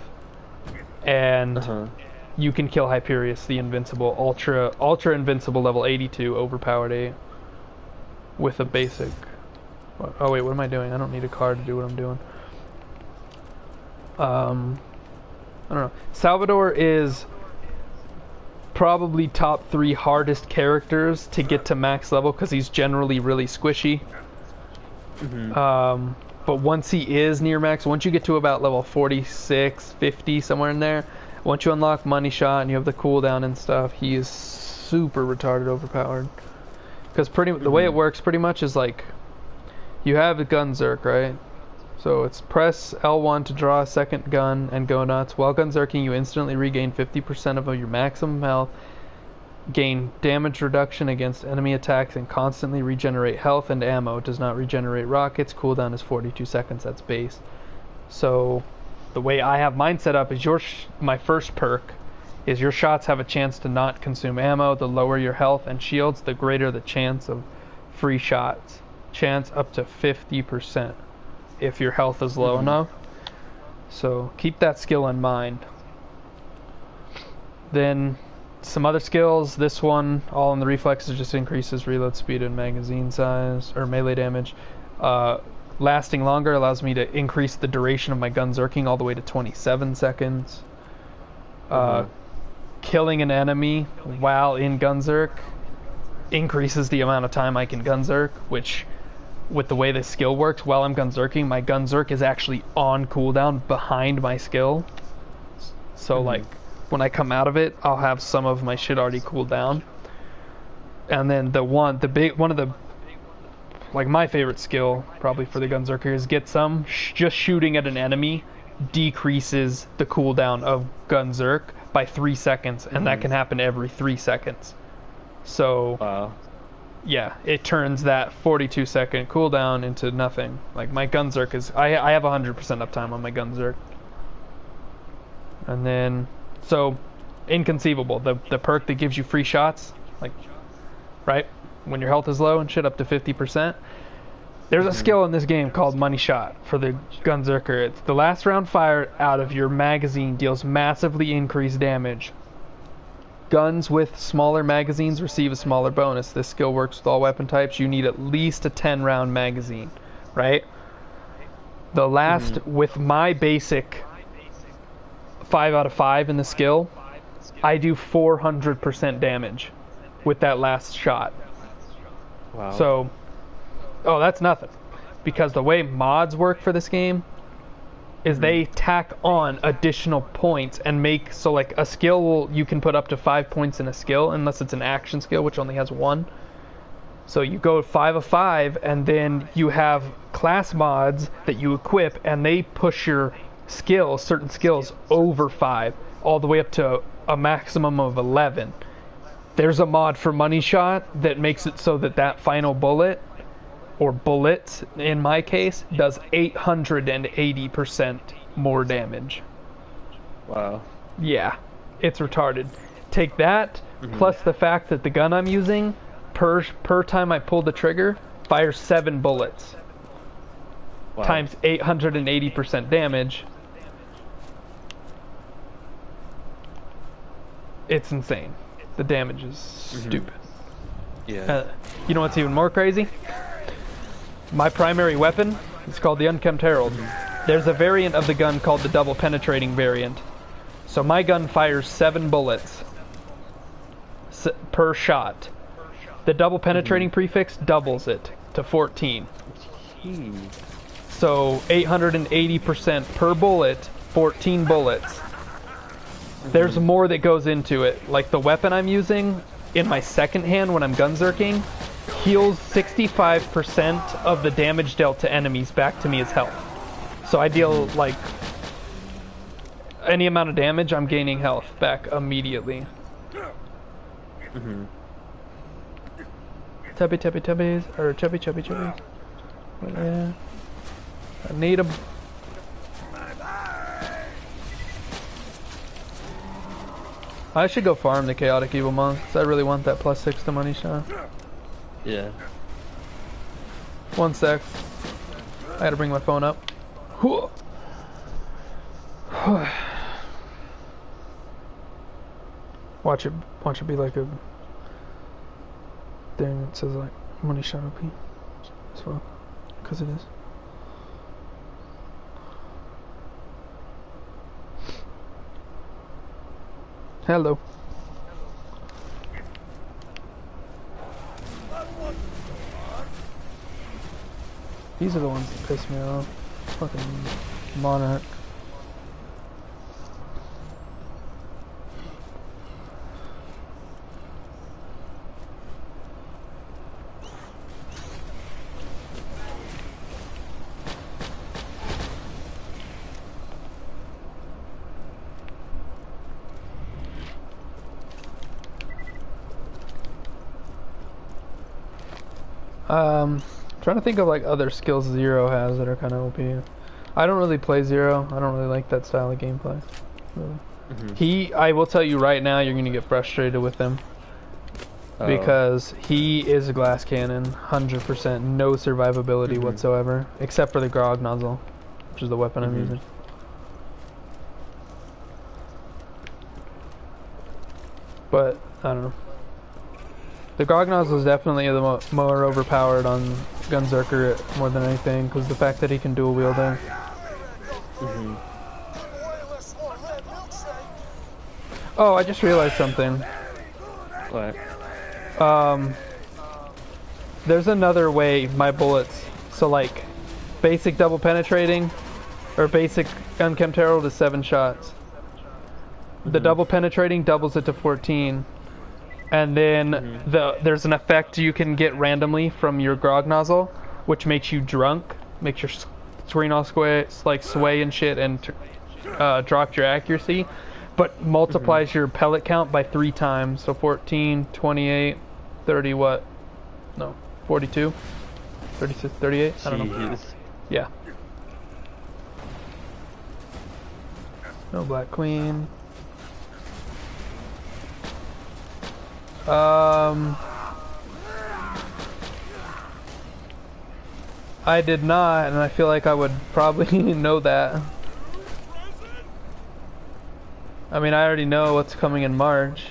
And you can kill Hyperius, the invincible, ultra invincible level 82 overpowered 8 with a basic. Oh wait, what am I doing? I don't need a card to do what I'm doing. I don't know. Salvador is probably top 3 hardest characters to get to max level because he's generally really squishy. But once he is near max, once you get to about level 46, 50, somewhere in there, once you unlock Money Shot and you have the cooldown and stuff, he is super retarded overpowered. Because the way it works pretty much is like, you have a Gunzerk, right? So it's press L1 to draw a second gun and go nuts. While Gunzerking, you instantly regain 50% of your maximum health, gain damage reduction against enemy attacks, and constantly regenerate health and ammo. It does not regenerate rockets. Cooldown is 42 seconds. That's base. So the way I have mine set up is my first perk is your shots have a chance to not consume ammo. The lower your health and shields, the greater the chance of free shots. Chance up to 50% if your health is low enough. So keep that skill in mind. Then some other skills. This one, all in the reflexes, just increases reload speed and magazine size or melee damage. Lasting longer allows me to increase the duration of my Gunzerking all the way to 27 seconds. Killing an enemy while in Gunzerk increases the amount of time I can Gunzerk, which, with the way this skill works, while I'm Gunzerking, my Gunzerk is actually on cooldown behind my skill. So like, when I come out of it, I'll have some of my shit already cooled down. And then one of the, like my favorite skill probably for the Gunzerker is get some. Just shooting at an enemy decreases the cooldown of Gunzerk by 3 seconds, and that can happen every 3 seconds. So yeah, it turns that 42 second cooldown into nothing. Like my Gunzerk is, I have 100% uptime on my Gunzerk. And then, so inconceivable, the perk that gives you free shots, like, right, when your health is low and shit, up to 50%. There's a skill in this game called Money Shot for the Gunzerker. It's the last round fired out of your magazine deals massively increased damage. Guns with smaller magazines receive a smaller bonus. This skill works with all weapon types. You need at least a 10 round magazine, right? The last, with my basic 5 out of 5 in the skill, I do 400% damage with that last shot. Wow. So, oh, that's nothing. Because the way mods work for this game is they tack on additional points and make, so like a skill you can put up to 5 points in a skill unless it's an action skill, which only has 1. So you go 5 of 5, and then you have class mods that you equip, and they push your skills, certain skills, over 5, all the way up to a maximum of 11. There's a mod for Money Shot that makes it so that that final bullet, or bullets in my case, does 880% more damage. Wow. Yeah, it's retarded. Take that, plus the fact that the gun I'm using, per time I pull the trigger, fires 7 bullets. Wow. Times 880% damage. It's insane. The damage is stupid. Yeah. You know what's even more crazy? My primary weapon is called the Unkempt Herald. There's a variant of the gun called the double penetrating variant. So my gun fires 7 bullets per shot. The double penetrating prefix doubles it to 14. So 880% per bullet, 14 bullets. There's more that goes into it. Like the weapon I'm using in my second hand when I'm Gunzerking heals 65% of the damage dealt to enemies back to me as health. So I deal like any amount of damage, I'm gaining health back immediately. Tubby tubbies, or chubby chubbies. Yeah. I need 'em. I should go farm the Chaotic Evil Monk, because I really want that +6 to Money Shot. Yeah. 1 sec. I gotta bring my phone up. Watch it be like a thing that says like Money Shot OP as well, because it is. Hello. These are the ones that piss me off. Fucking Monarch. Trying to think of like other skills Zero has that are kind of OP. I don't really play Zero. I don't really like that style of gameplay. Really. I will tell you right now, you're gonna get frustrated with him because he is a glass cannon, 100%, no survivability whatsoever, except for the grog nozzle, which is the weapon I'm using. But I don't know. The grog nozzle is definitely the more overpowered on Gunzerker more than anything, because the fact that he can dual wield it. Oh, I just realized something. What? There's another way my bullets. So like, basic double penetrating, or basic unkempt herald is 7 shots. The double penetrating doubles it to 14. And then there's an effect you can get randomly from your grog nozzle, which makes you drunk, makes your screen all sway and shit, and drops your accuracy, but multiplies your pellet count by 3 times. So 14, 28, 30 what? No, 42, 36, 38. I don't know. Yeah. No Black Queen. I did not, and I feel like I would probably know that. I mean, I already know what's coming in March,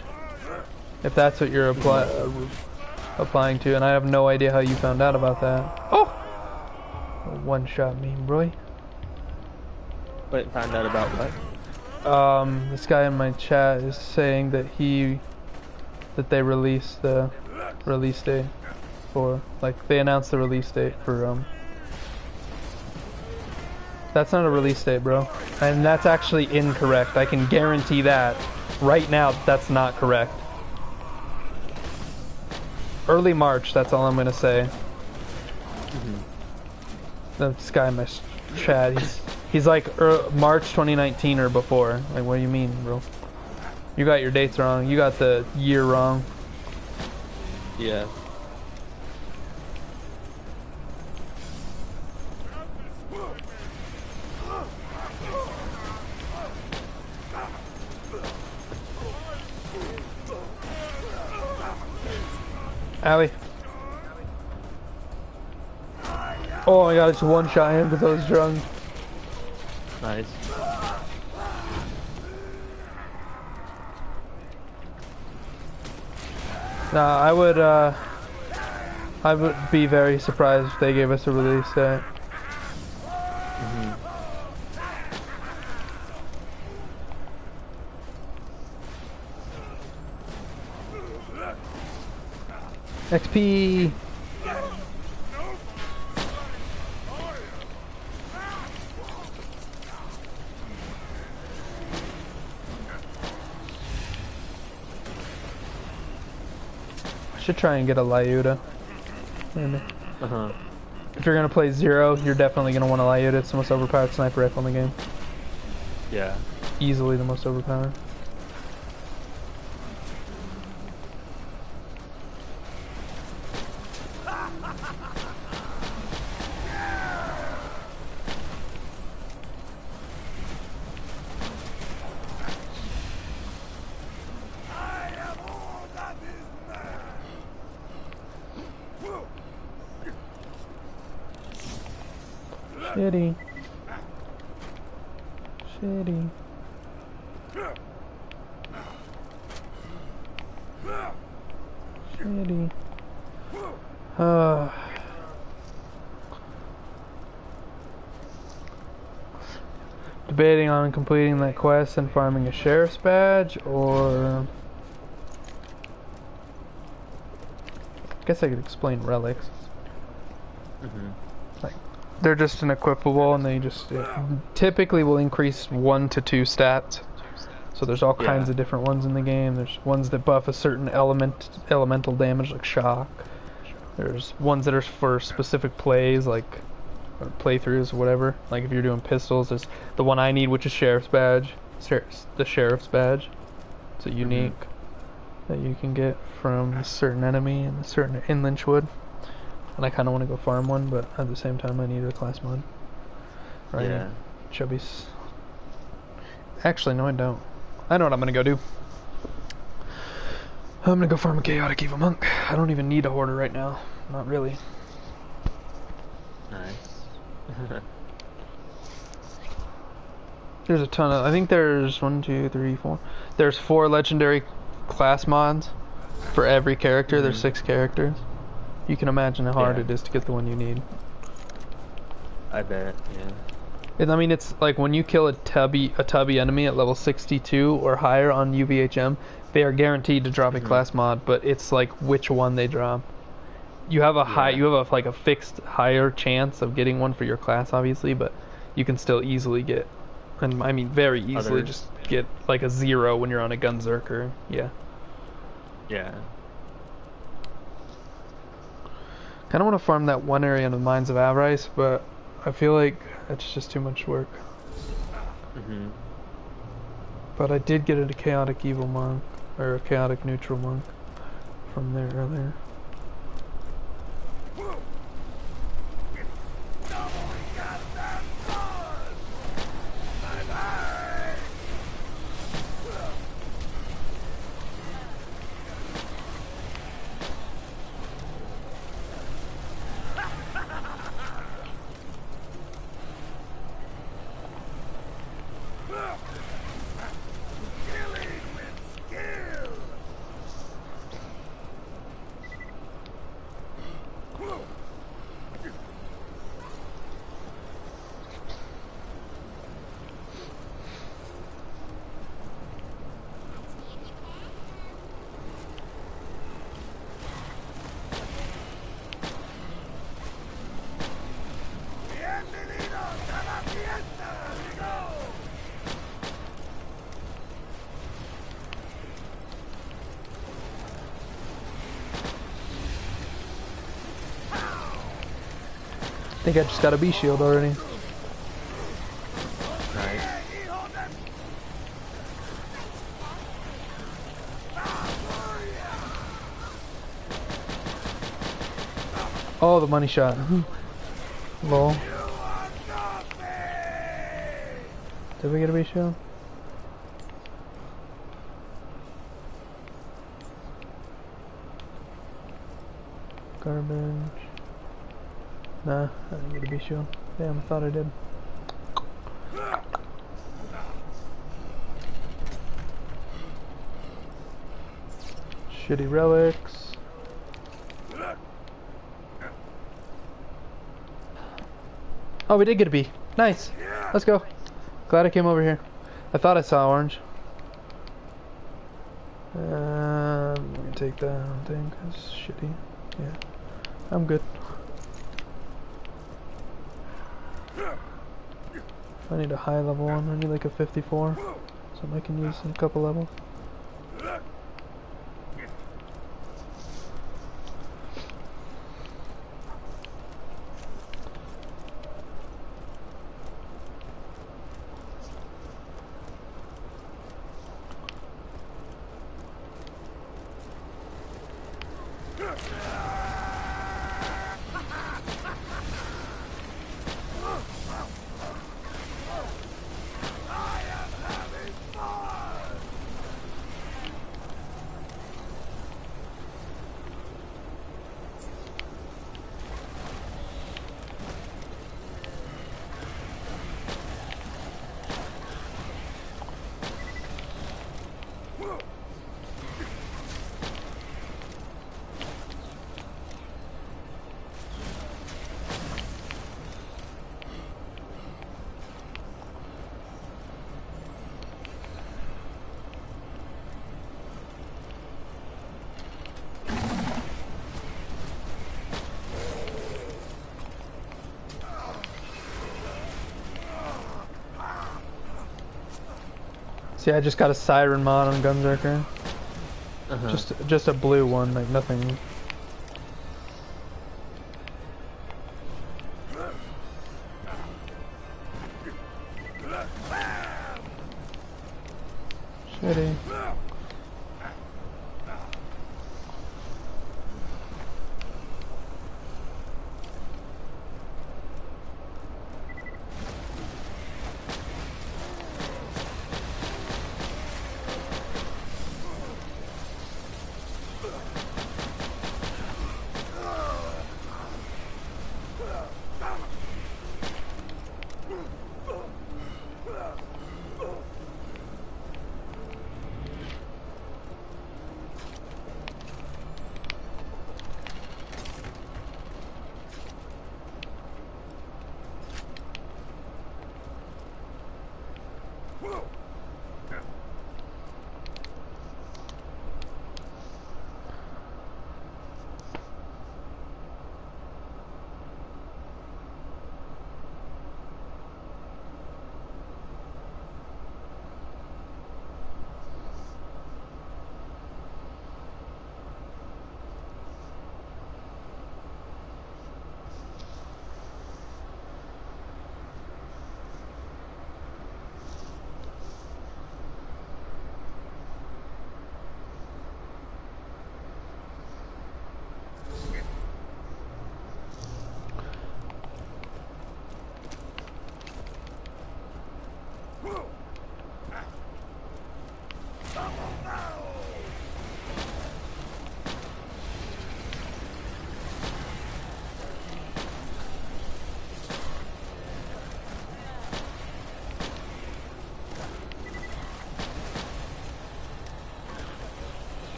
if that's what you're applying to, and I have no idea how you found out about that. Oh! One-shot me, bro. Wait, found out about what? This guy in my chat is saying that they released the release date for, like, they announced the release date for, that's not a release date, bro. And that's actually incorrect. I can guarantee that right now that's not correct. Early March, that's all I'm gonna say. This guy in my chat, he's like March 2019 or before. Like, what do you mean, bro? You got your dates wrong. You got the year wrong. Yeah. Allie. Oh my god, I just one-shot him because I was drunk. Nice. Nah, I would be very surprised if they gave us a release date. XP! I should try and get a Lyuda. If you're gonna play Zero, you're definitely gonna want a Lyuda. It's the most overpowered sniper rifle in the game. Yeah. Easily the most overpowered. Shitty. Shitty. Shitty. debating on completing that quest and farming a sheriff's badge, or I guess I could explain relics. Like, they're just an equipable, and they just typically will increase 1 to 2 stats. So there's all kinds of different ones in the game. There's ones that buff a certain elemental damage, like shock. There's ones that are for specific plays, like or playthroughs or whatever. Like if you're doing pistols, there's the one I need, which is Sheriff's Badge. The Sheriff's Badge. It's a unique that you can get from a certain enemy in a certain in Lynchwood. And I kind of want to go farm one, but at the same time I need a class mod. Right? Yeah. Chubbies. Actually, no I don't. I know what I'm gonna go do. I'm gonna go farm a chaotic evil monk. I don't even need a hoarder right now. Not really. Nice. There's a ton of, I think there's 1, 2, 3, 4. There's 4 legendary class mods for every character. There's 6 characters. You can imagine how hard it is to get the one you need. I bet, yeah. I mean, it's like when you kill a tubby enemy at level 62 or higher on uvhm, they are guaranteed to drop a class mod, but it's like which one they drop. You have a you have like a fixed higher chance of getting one for your class, obviously, but you can still easily get, and I mean very easily, just get like a 0 when you're on a Gunzerker. Yeah. Yeah. Kind of want to farm that one area in the Mines of Avrice, but I feel like it's just too much work. But I did get a chaotic evil monk, or a chaotic neutral monk from there earlier. I think I just got a B shield already. Nice. Oh, the money shot. Lol. Did we get a B shield? Garbage. Nah, I didn't get a B shield. Damn, I thought I did. Shitty relics. Oh, we did get a B. Nice. Let's go. Glad I came over here. I thought I saw orange. I'm gonna take that. I don't think it's shitty. Yeah, I'm good. I need a high level one. I need like a 54, something I can use in a couple levels. See, I just got a siren mod on Gunzerker. Just a blue one, like nothing. Shitty.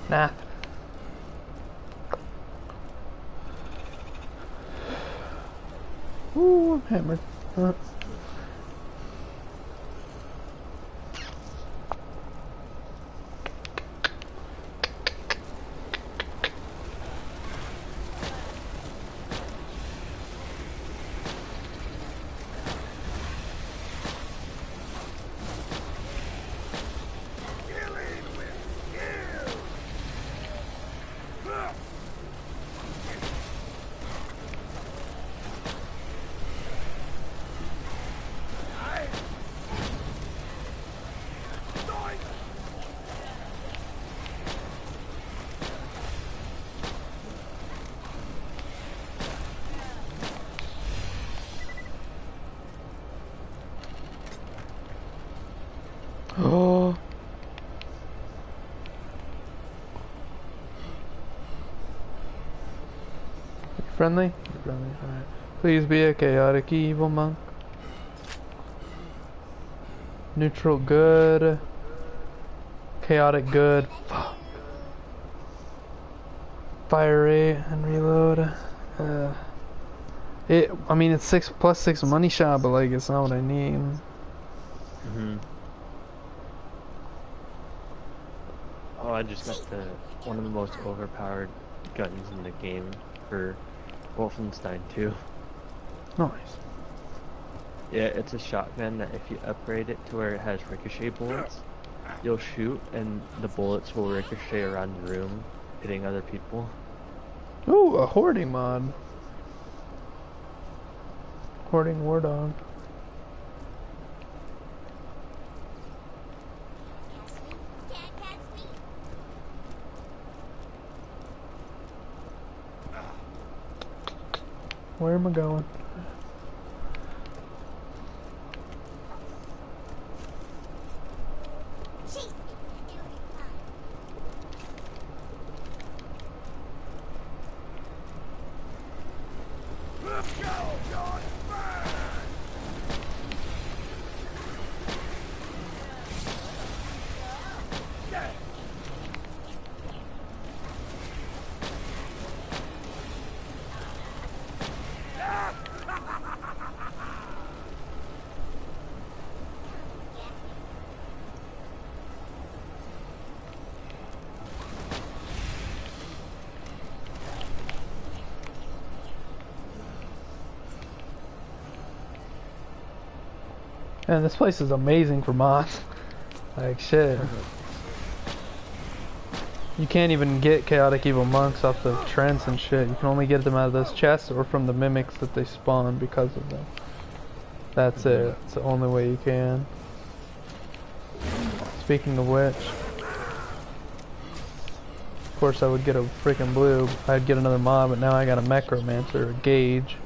Nah. Ooh, I'm hammered. Oh. Friendly? Friendly, alright. Please be a chaotic evil monk. Neutral good. Chaotic good. Fuck. Fire rate and reload. I mean, it's 6+6 money shot, but like, it's not what I need. Oh, I just got one of the most overpowered guns in the game for Wolfenstein 2. Nice. Yeah, it's a shotgun that if you upgrade it to where it has ricochet bullets, you'll shoot and the bullets will ricochet around the room, hitting other people. Ooh, a hoarding mod. Hoarding war dog. Where am I going? Man, this place is amazing for mods. Like shit. You can't even get chaotic evil monks off the trends and shit. You can only get them out of those chests or from the mimics that they spawn because of them. That's it. It's the only way you can. Speaking of which, of course I would get a freaking blue. I'd get another mod, but now I got a Necromancer, a Gauge.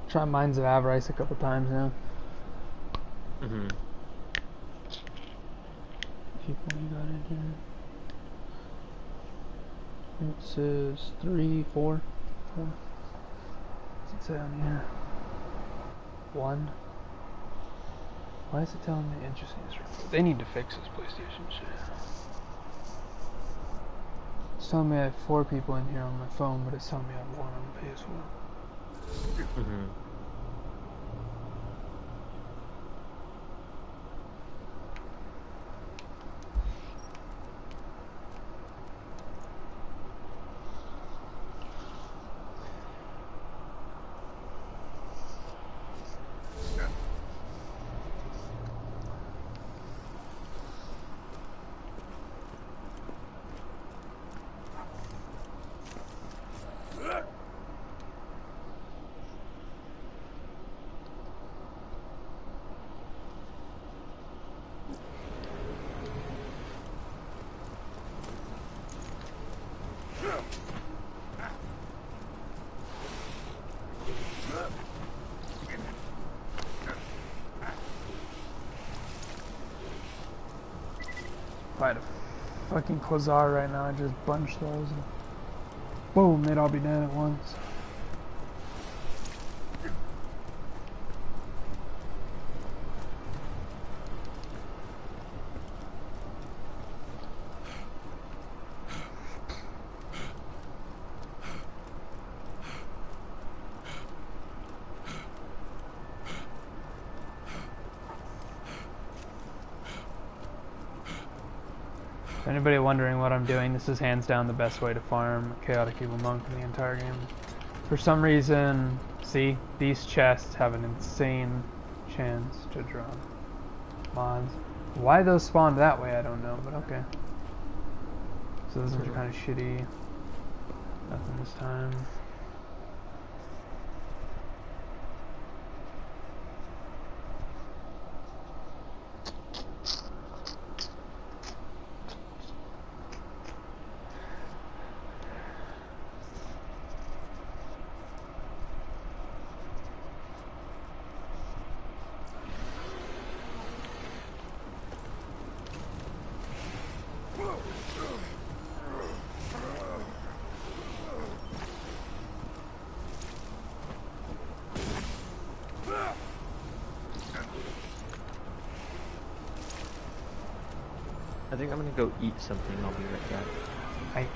Tried Mines of Avarice a couple times now. People you got in here. It says 3, 4. What's it say on here? 1. Why is it telling me interesting? They need to fix this PlayStation shit. It's telling me I have 4 people in here on my phone, but it's telling me I have 1 on the PS4. If I had a fucking Quasar right now, I'd just bunch those and boom, they'd all be dead at once. If anybody wondering what I'm doing, this is hands down the best way to farm Chaotic Evil Monk in the entire game. For some reason, see, these chests have an insane chance to drop mods. Why those spawned that way, I don't know, but okay. So those are kind of shitty. Nothing this time. I think I'm gonna go eat something. I'll be right back. Hi.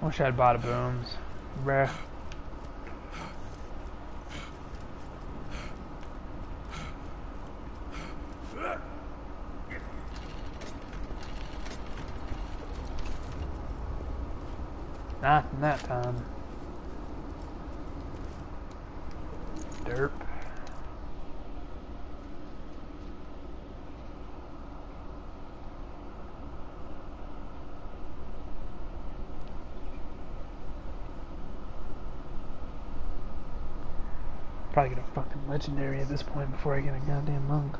Wish I'd bought a booms. Bruh. Not in that time. Derp. Probably get a fucking legendary at this point before I get a goddamn monk.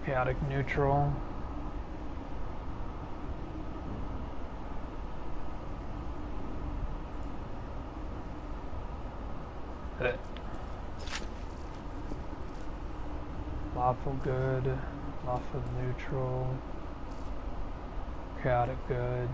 Chaotic neutral. Hit it. Lawful good. Lawful neutral. Chaotic good.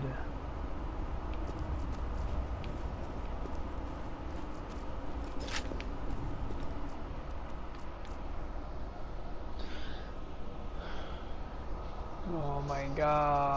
Oh my god.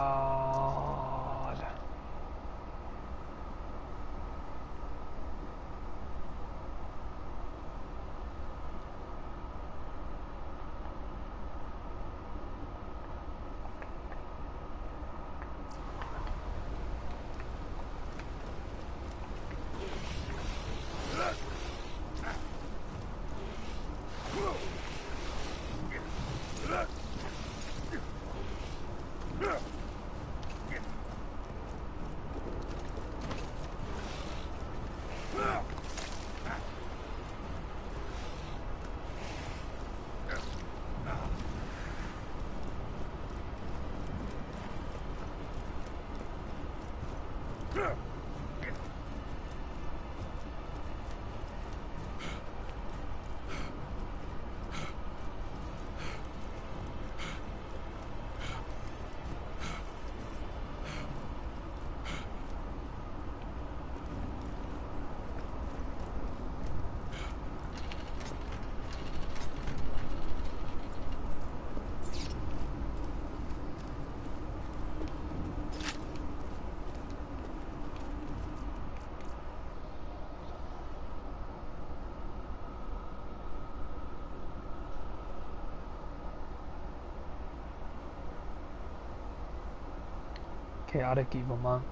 Chaotic evil monk.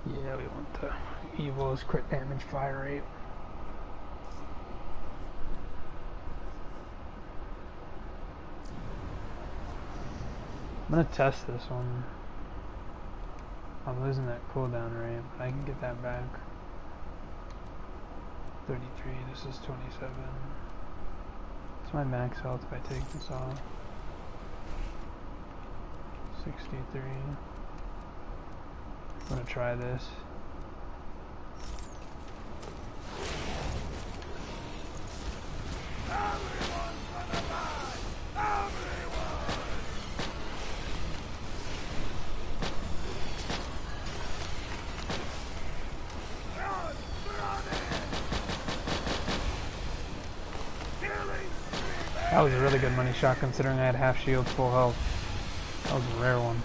Yeah, we want the evil's crit damage fire rate. I'm gonna test this one. I'm losing that cooldown rate, but I can get that back. 33, this is 27. It's my max health if I take this off. 63. I'm gonna try this. That was a really good money shot considering I had half shield, full health. That was a rare one.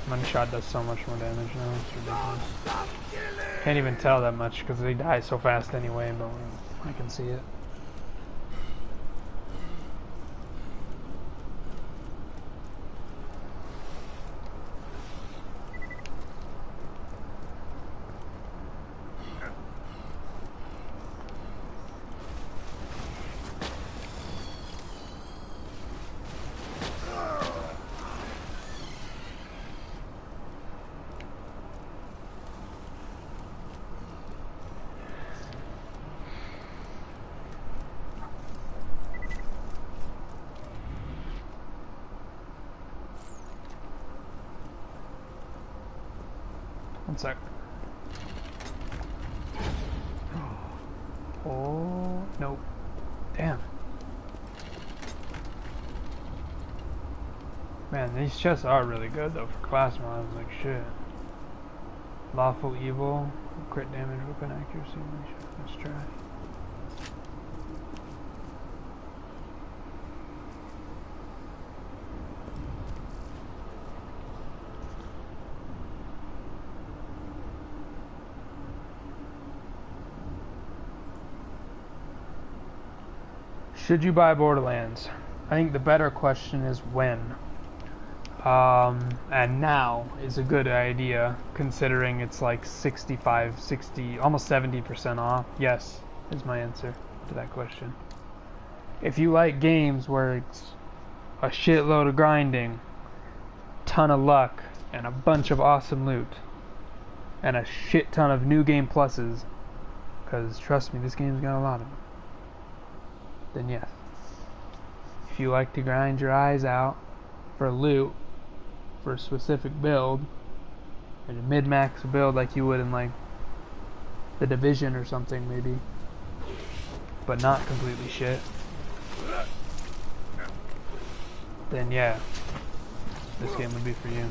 Money shot does so much more damage now, it's ridiculous. Can't even tell that much because they die so fast anyway, but I can see it. One sec. Oh, nope. Damn. Man, these chests are really good though for class mods, like shit. Lawful evil, crit damage, weapon accuracy, let's try. Should you buy Borderlands? I think the better question is when. And now is a good idea considering it's like 65, 60, almost 70% off. Yes, is my answer to that question. If you like games where it's a shitload of grinding, ton of luck, and a bunch of awesome loot, and a shit ton of new game pluses, because trust me, this game's got a lot of them, then yes. If you like to grind your eyes out for loot, for a specific build, or a mid-max build like you would in like the Division or something maybe, but not completely shit, then yeah, this game would be for you.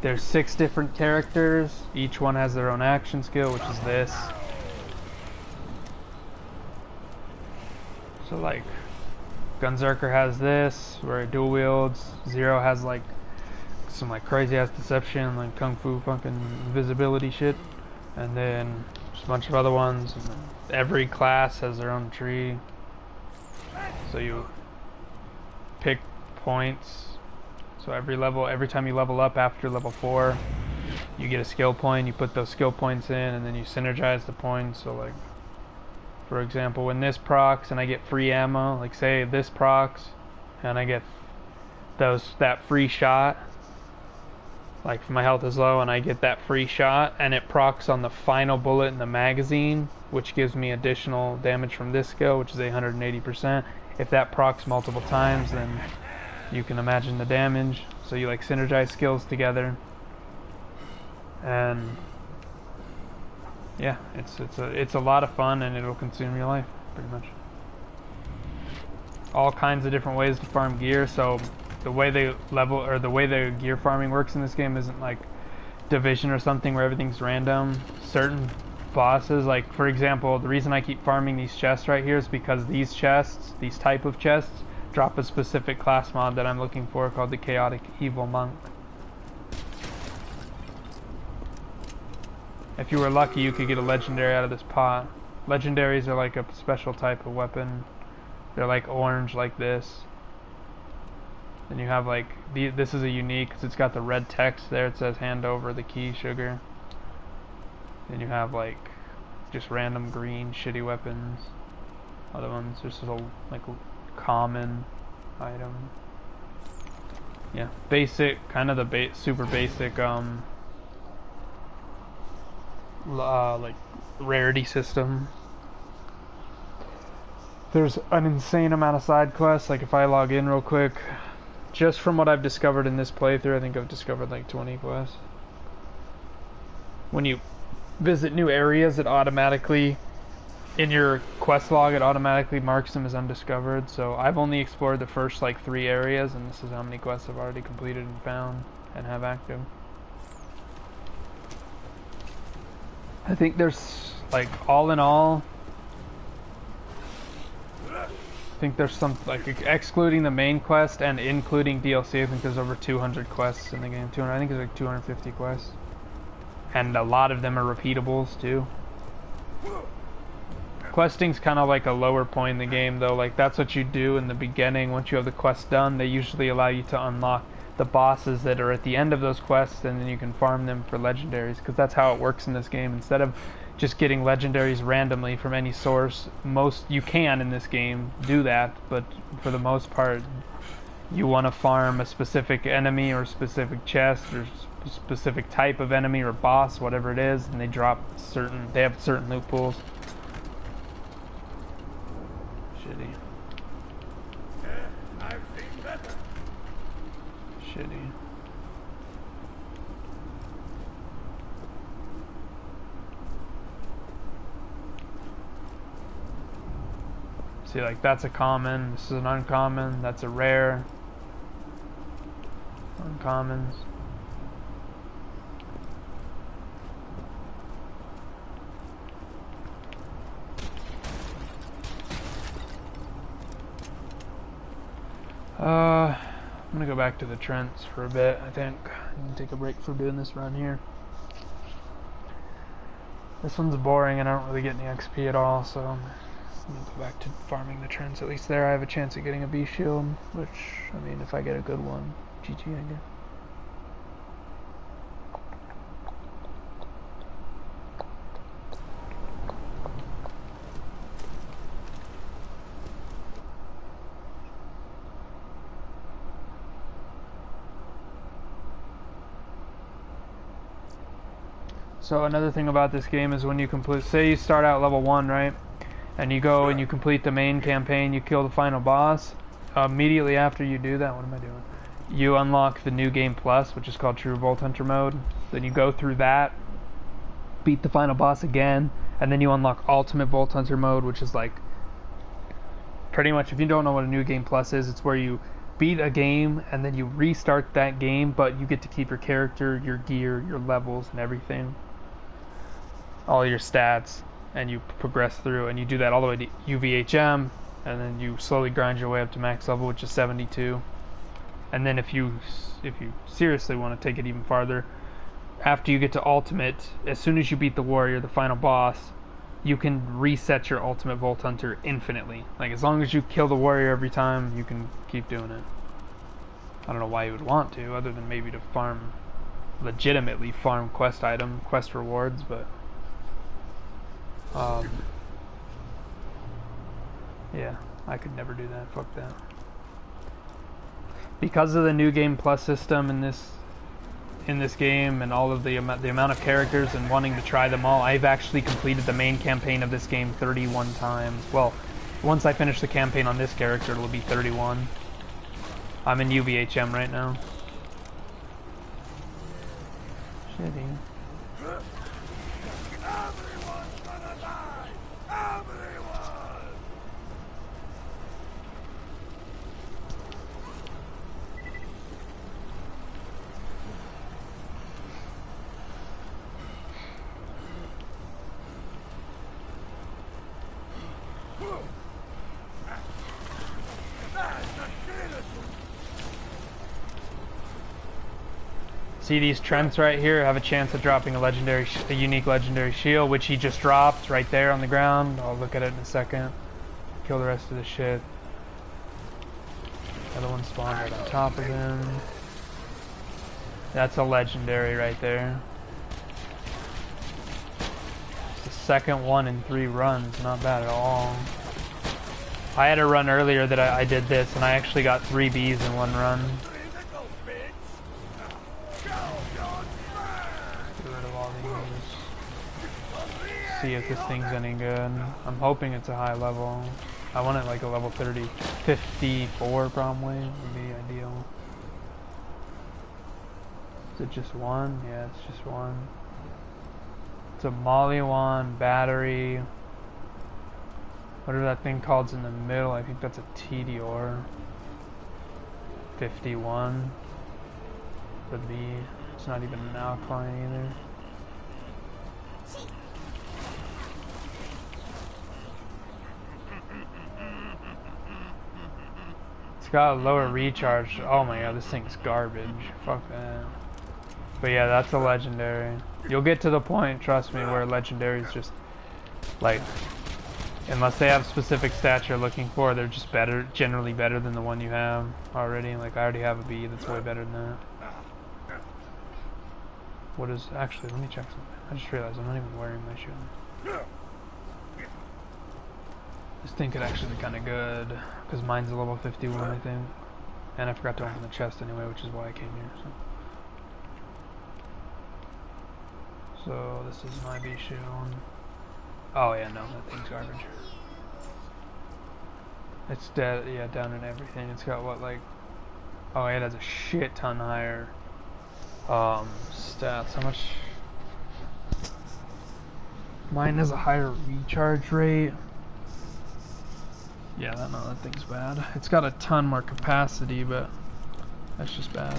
There's 6 different characters, each one has their own action skill, which is this. So like, Gunzerker has this, where it dual wields. Zero has like some like crazy ass deception, like kung fu fucking invisibility shit. And then just a bunch of other ones. And every class has their own tree. So you pick points. So every time you level up after level 4, you get a skill point. You put those skill points in, and then you synergize the points. So like, for example, when this procs and I get free ammo, like say this procs and I get that free shot, like if my health is low and I get that free shot and it procs on the final bullet in the magazine, which gives me additional damage from this skill, which is 180%. If that procs multiple times, then you can imagine the damage. So you like synergize skills together, and yeah, it's a lot of fun, and it'll consume your life pretty much. All kinds of different ways to farm gear. So the way the gear farming works in this game isn't like Division or something where everything's random. Certain bosses, like for example, the reason I keep farming these chests right here is because these type of chests, drop a specific class mod that I'm looking for called the Chaotic Evil Monk. If you were lucky, you could get a legendary out of this pot. Legendaries are like a special type of weapon. They're like orange like this. Then you have like, this is a unique because it's got the red text there. It says hand over the key sugar. Then you have like just random green shitty weapons. Other ones, this is a like common item. Yeah, basic, kind of the super basic like rarity system. There's an insane amount of side quests. Like if I log in real quick, just from what I've discovered in this playthrough, I think I've discovered like 20 quests. When you visit new areas, it automatically, in your quest log, it automatically marks them as undiscovered. So I've only explored the first like 3 areas, and this is how many quests I've already completed and found and have active. I think there's like, all in all, I think there's some, like excluding the main quest and including DLC, I think there's over 200 quests in the game. I think there's like 250 quests, and a lot of them are repeatables too. Questing's kind of like a lower point in the game though. Like that's what you do in the beginning. Once you have the quest done, they usually allow you to unlock the bosses that are at the end of those quests, and then you can farm them for legendaries, because that's how it works in this game. Instead of just getting legendaries randomly from any source, you can in this game do that, but for the most part you want to farm a specific enemy or specific chest or specific type of enemy or boss, whatever it is, and they have certain loot pools. Shitty. Shitty. See, like, that's a common, this is an uncommon, that's a rare. Uncommons. I'm gonna go back to the Trents for a bit, I think. I'm gonna take a break for doing this run here. This one's boring and I don't really get any XP at all, so I'm gonna go back to farming the Trents. At least there I have a chance of getting a B shield, which, I mean, if I get a good one, GG, I guess. So another thing about this game is when you complete, say you start out level 1, right? And you go and you complete the main campaign, you kill the final boss. Immediately after you do that, what am I doing? You unlock the new game plus, which is called True Vault Hunter mode. Then you go through that, beat the final boss again, and then you unlock Ultimate Vault Hunter mode, which is like, pretty much, if you don't know what a new game plus is, it's where you beat a game and then you restart that game, but you get to keep your character, your gear, your levels, and everything. All your stats, and you progress through, and you do that all the way to uvhm, and then you slowly grind your way up to max level, which is 72. And then if you seriously want to take it even farther, after you get to ultimate, as soon as you beat the warrior, the final boss, you can reset your ultimate Vault Hunter infinitely. Like, as long as you kill the warrior every time, you can keep doing it. I don't know why you would want to, other than maybe to legitimately farm quest rewards, but yeah, I could never do that. Fuck that. Because of the new game plus system in this game and all of the amount of characters and wanting to try them all, I've actually completed the main campaign of this game 31 times. Well, once I finish the campaign on this character, it'll be 31. I'm in uvhm right now. Shitty. See, these Trents right here have a chance of dropping a unique legendary shield, which he just dropped right there on the ground. I'll look at it in a second. Kill the rest of the shit. Another one spawned right on top of him. That's a legendary right there. It's the second one in 3 runs. Not bad at all. I had a run earlier that I did this, and I actually got 3 Bs in 1 run. See if this thing's any good. I'm hoping it's a high level. I want it like a level 54 probably would be ideal. Is it just 1? Yeah, it's just 1. It's a Mollywan battery. Whatever that thing called's in the middle, I think that's a Tedior. 51. Could be. It's not even an alkaline either. It's got a lower recharge. Oh my god, this thing's garbage. Fuck that. But yeah, that's a legendary. You'll get to the point, trust me, where legendaries just, like, unless they have specific stats you're looking for, they're just better, generally better than the one you have already. Like, I already have a B that's way better than that. What is, actually, let me check something. I just realized I'm not even wearing my shoe. This thing could actually be kind of good, because mine's a level 51, I think. And I forgot to open the chest anyway, which is why I came here. So this is my B shield. Oh yeah, no, that thing's garbage. It's dead, yeah, down in everything. It's got what, like, oh, it has a shit ton higher stats. How much? Mine has a higher recharge rate. Yeah, that thing's bad. It's got a ton more capacity, but that's just bad.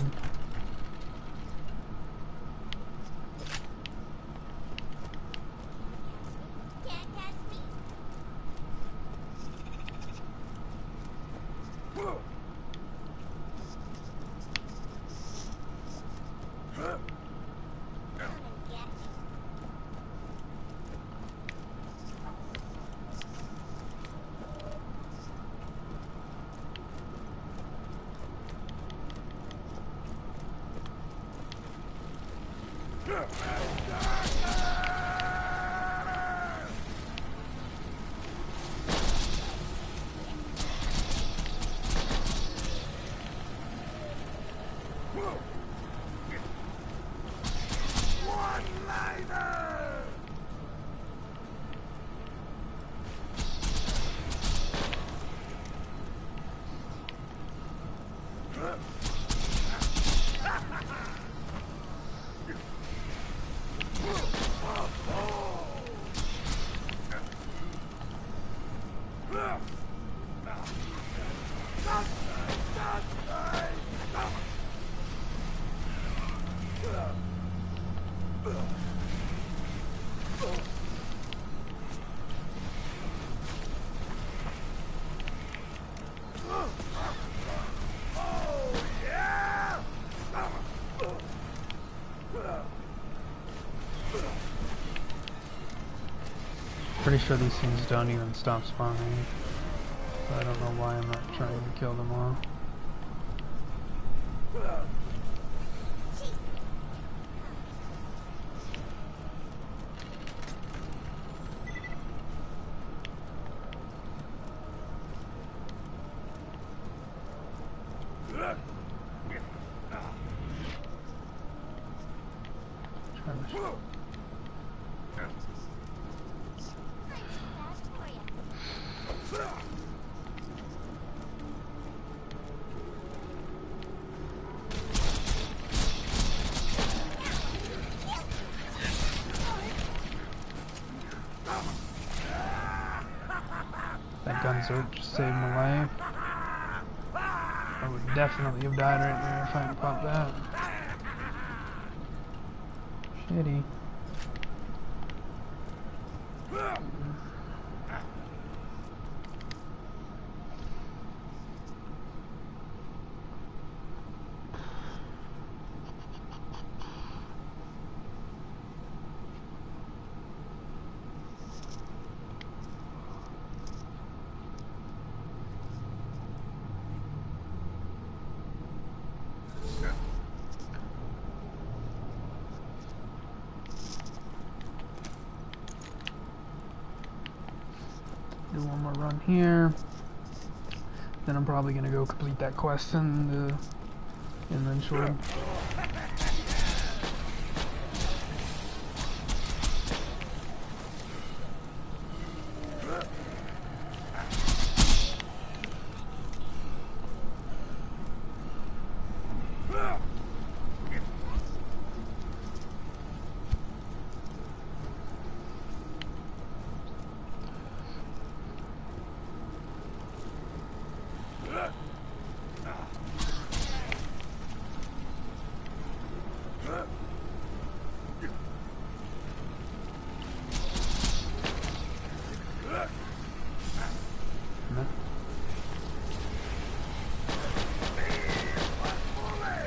Pretty sure these things don't even stop spawning. So I don't know why I'm not trying to kill them all. That Gunzerker just saved my life. I would definitely have died right there if I hadn't popped that. Shitty. Do one more run here. Then I'm probably gonna go complete that quest in the inventory.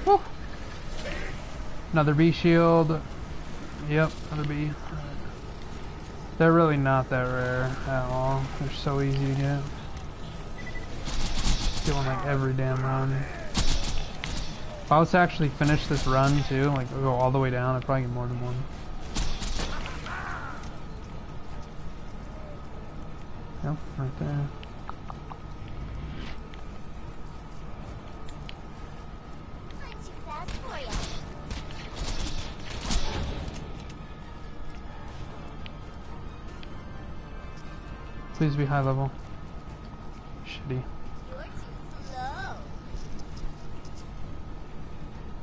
Woo. Another bee shield. Yep, another bee. They're really not that rare at all. They're so easy to get. Get one like every damn run. If I was to actually finish this run too, like go all the way down, I'd probably get more than one. Yep, right there. Please be high level. Shitty.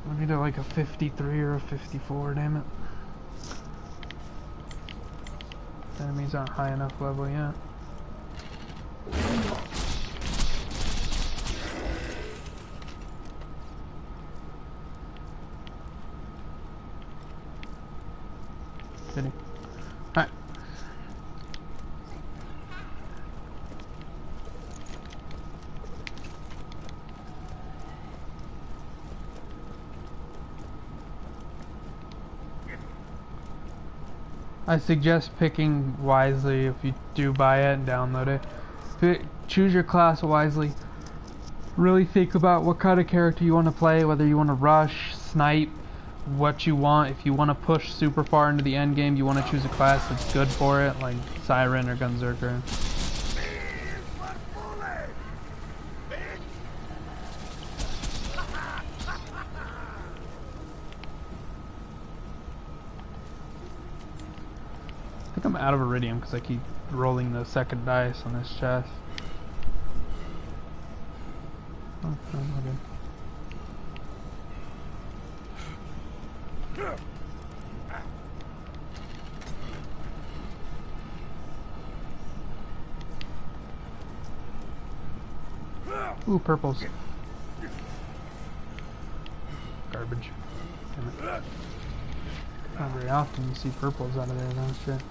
I need like a 53 or a 54, damn it. Enemies aren't high enough level yet. Did he? Alright. I suggest picking wisely if you do buy it and download it. Choose your class wisely. Really think about what kind of character you want to play, whether you want to rush, snipe, what you want. If you want to push super far into the end game, you want to choose a class that's good for it, like Siren or Gunzerker. I think I'm out of iridium because I keep rolling the second dice on this chest. Oh, okay. Ooh, purples. Garbage. Damn it. Not very often you see purples out of there, though. Shit.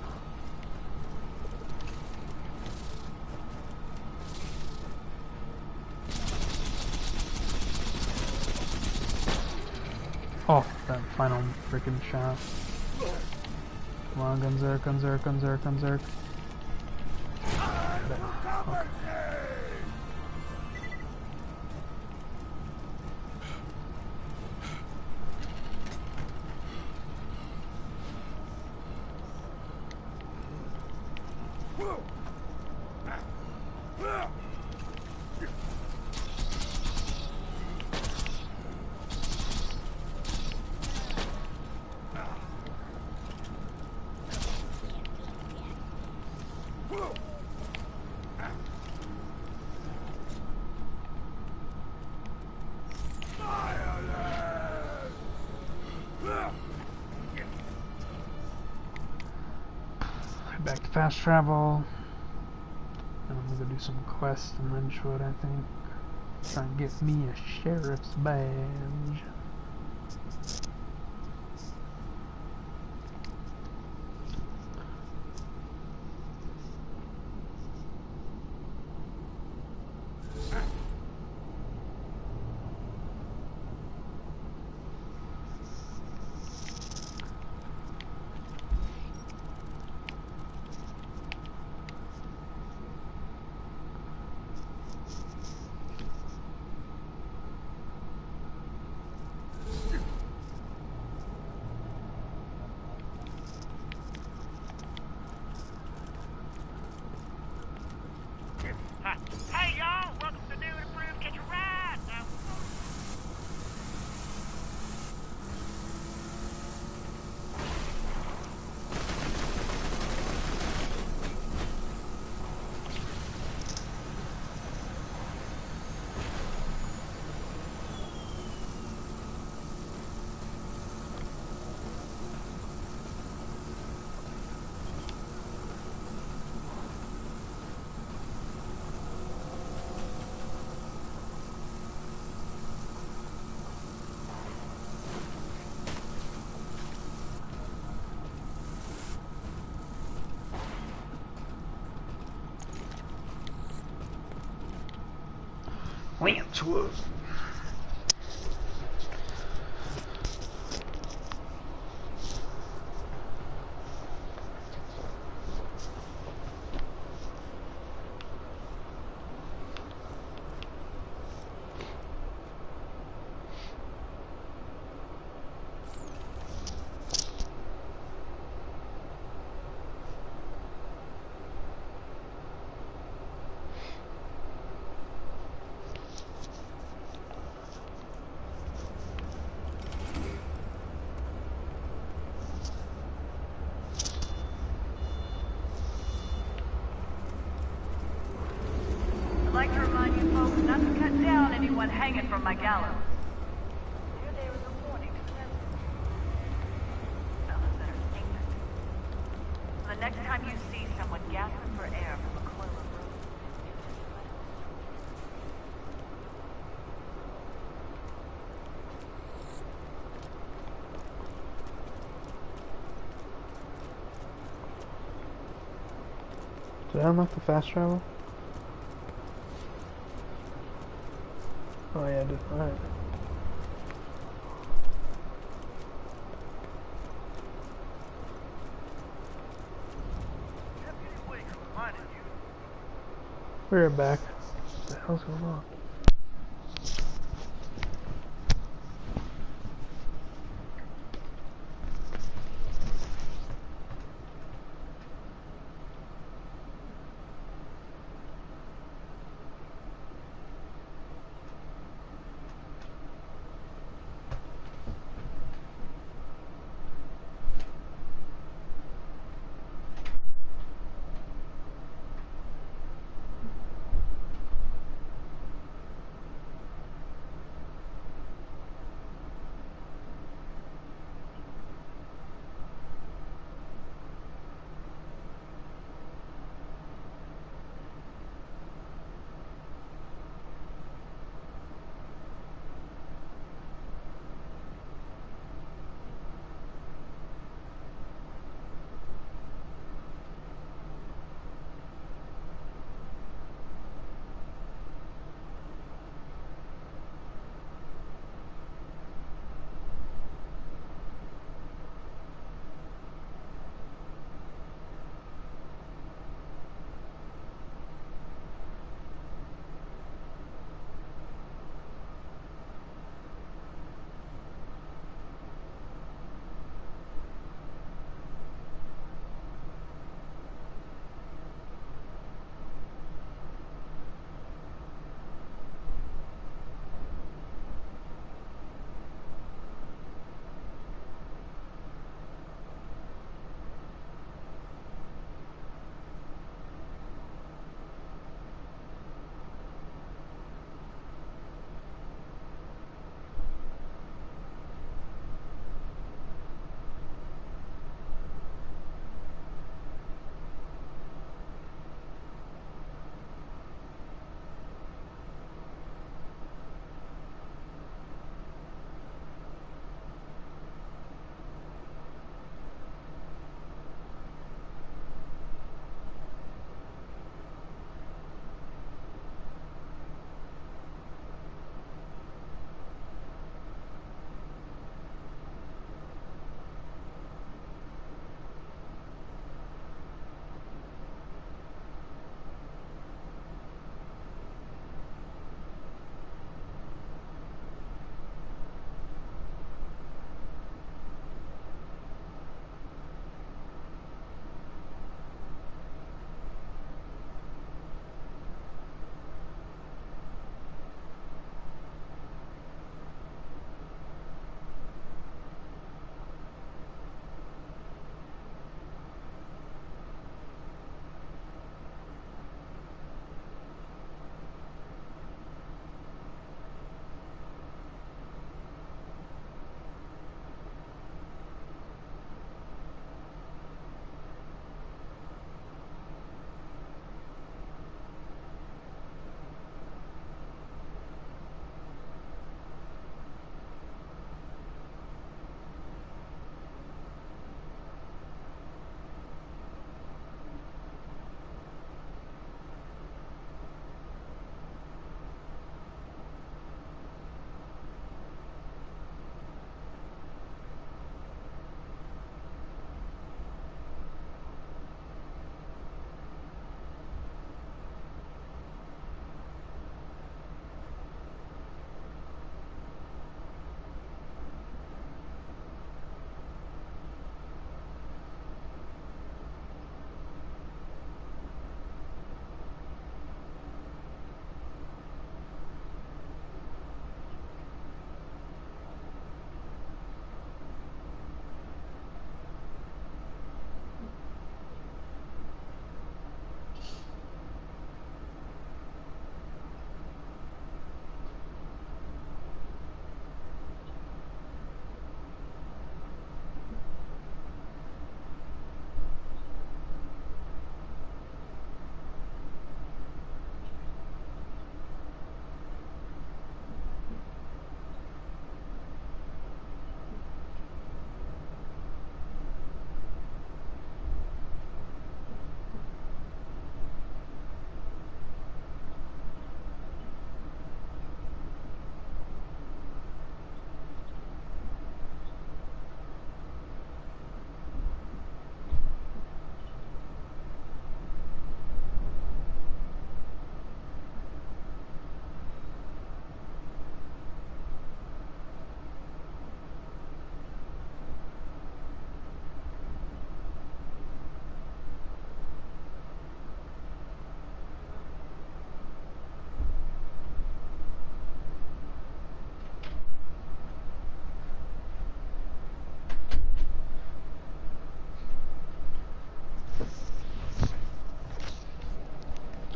Oh, that final freaking shot. Come on, Gunzerk, Gunzerk, Gunzerk, Gunzerk. Okay. Back to fast travel. And I'm gonna do some quests in Lynchwood, I think. Try and get me a sheriff's badge. Hey, y'all! Welcome to New and Improved Catch a Ride! Now, Lynchwood. I'd like to remind you folks not to cut down anyone hanging from my gallows. Here there is a warning to them. Fellas that are ignorant. So the next time you see someone gasping for air from a coil of rope, you just let them. Did I unlock the fast travel? Oh yeah, I did. Alright. We're back. What the hell's going on?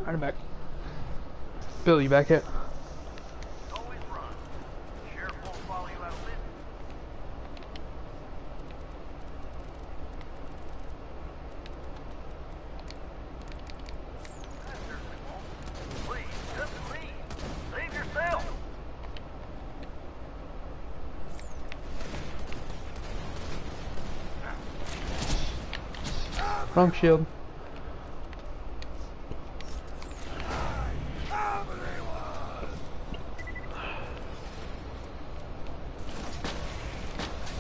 Alright, I'm back. Bill, you back yet? Always run. Sheriff won't follow you out of Lincoln. I certainly won't. Please, just leave. Save yourself. Wrong shield.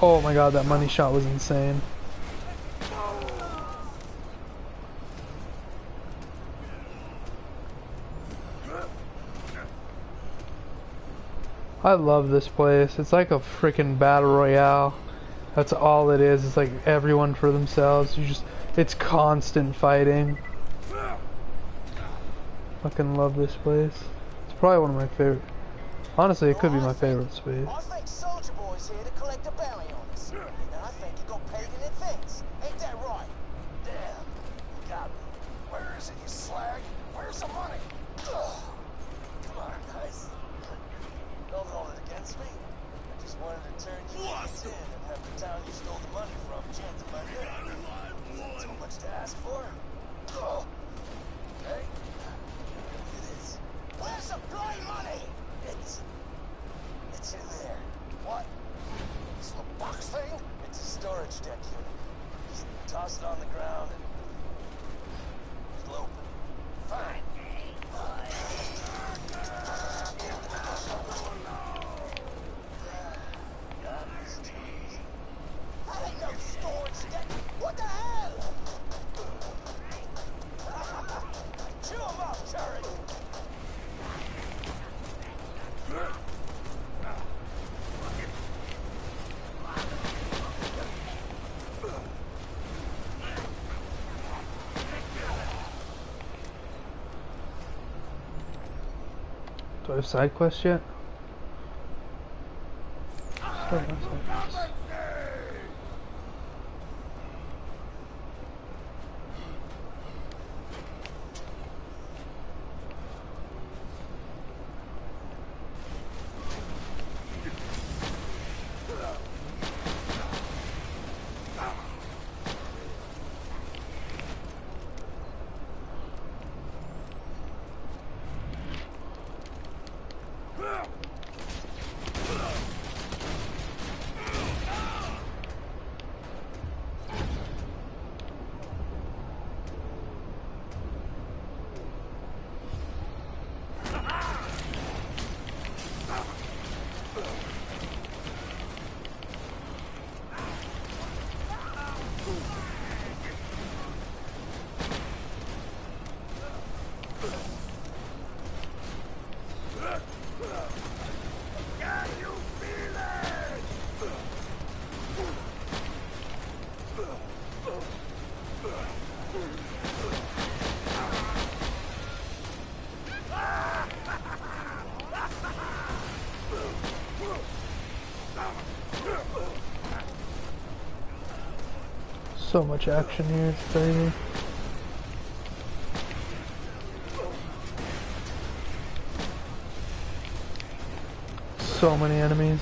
Oh my god, that money shot was insane. I love this place. It's like a freaking battle royale. That's all it is. It's like everyone for themselves. It's constant fighting. Fucking love this place. It's probably one of my favorite. Honestly, it could be my favorite space. I think Soldier Boy's here to collect a bounty on us. And I think he got paid in advance. Ain't that right? Damn. You got me. Where is it, you slag? Where's the money? Ugh. Come on, guys. Don't hold it against me. I just wanted to turn you in and have the town you stole the money from chanted my name. Too much to ask for? Ugh. Hey. It is. Where's the bloody money? It's in there. What? This little box thing? It's a storage deck unit. Just toss it on the ground and it'll open. Fine. That ain't no storage deck. What the hell? Chew 'em up, turret. Do I have side quests yet? Still no side quests. So much action here, it's crazy. So many enemies.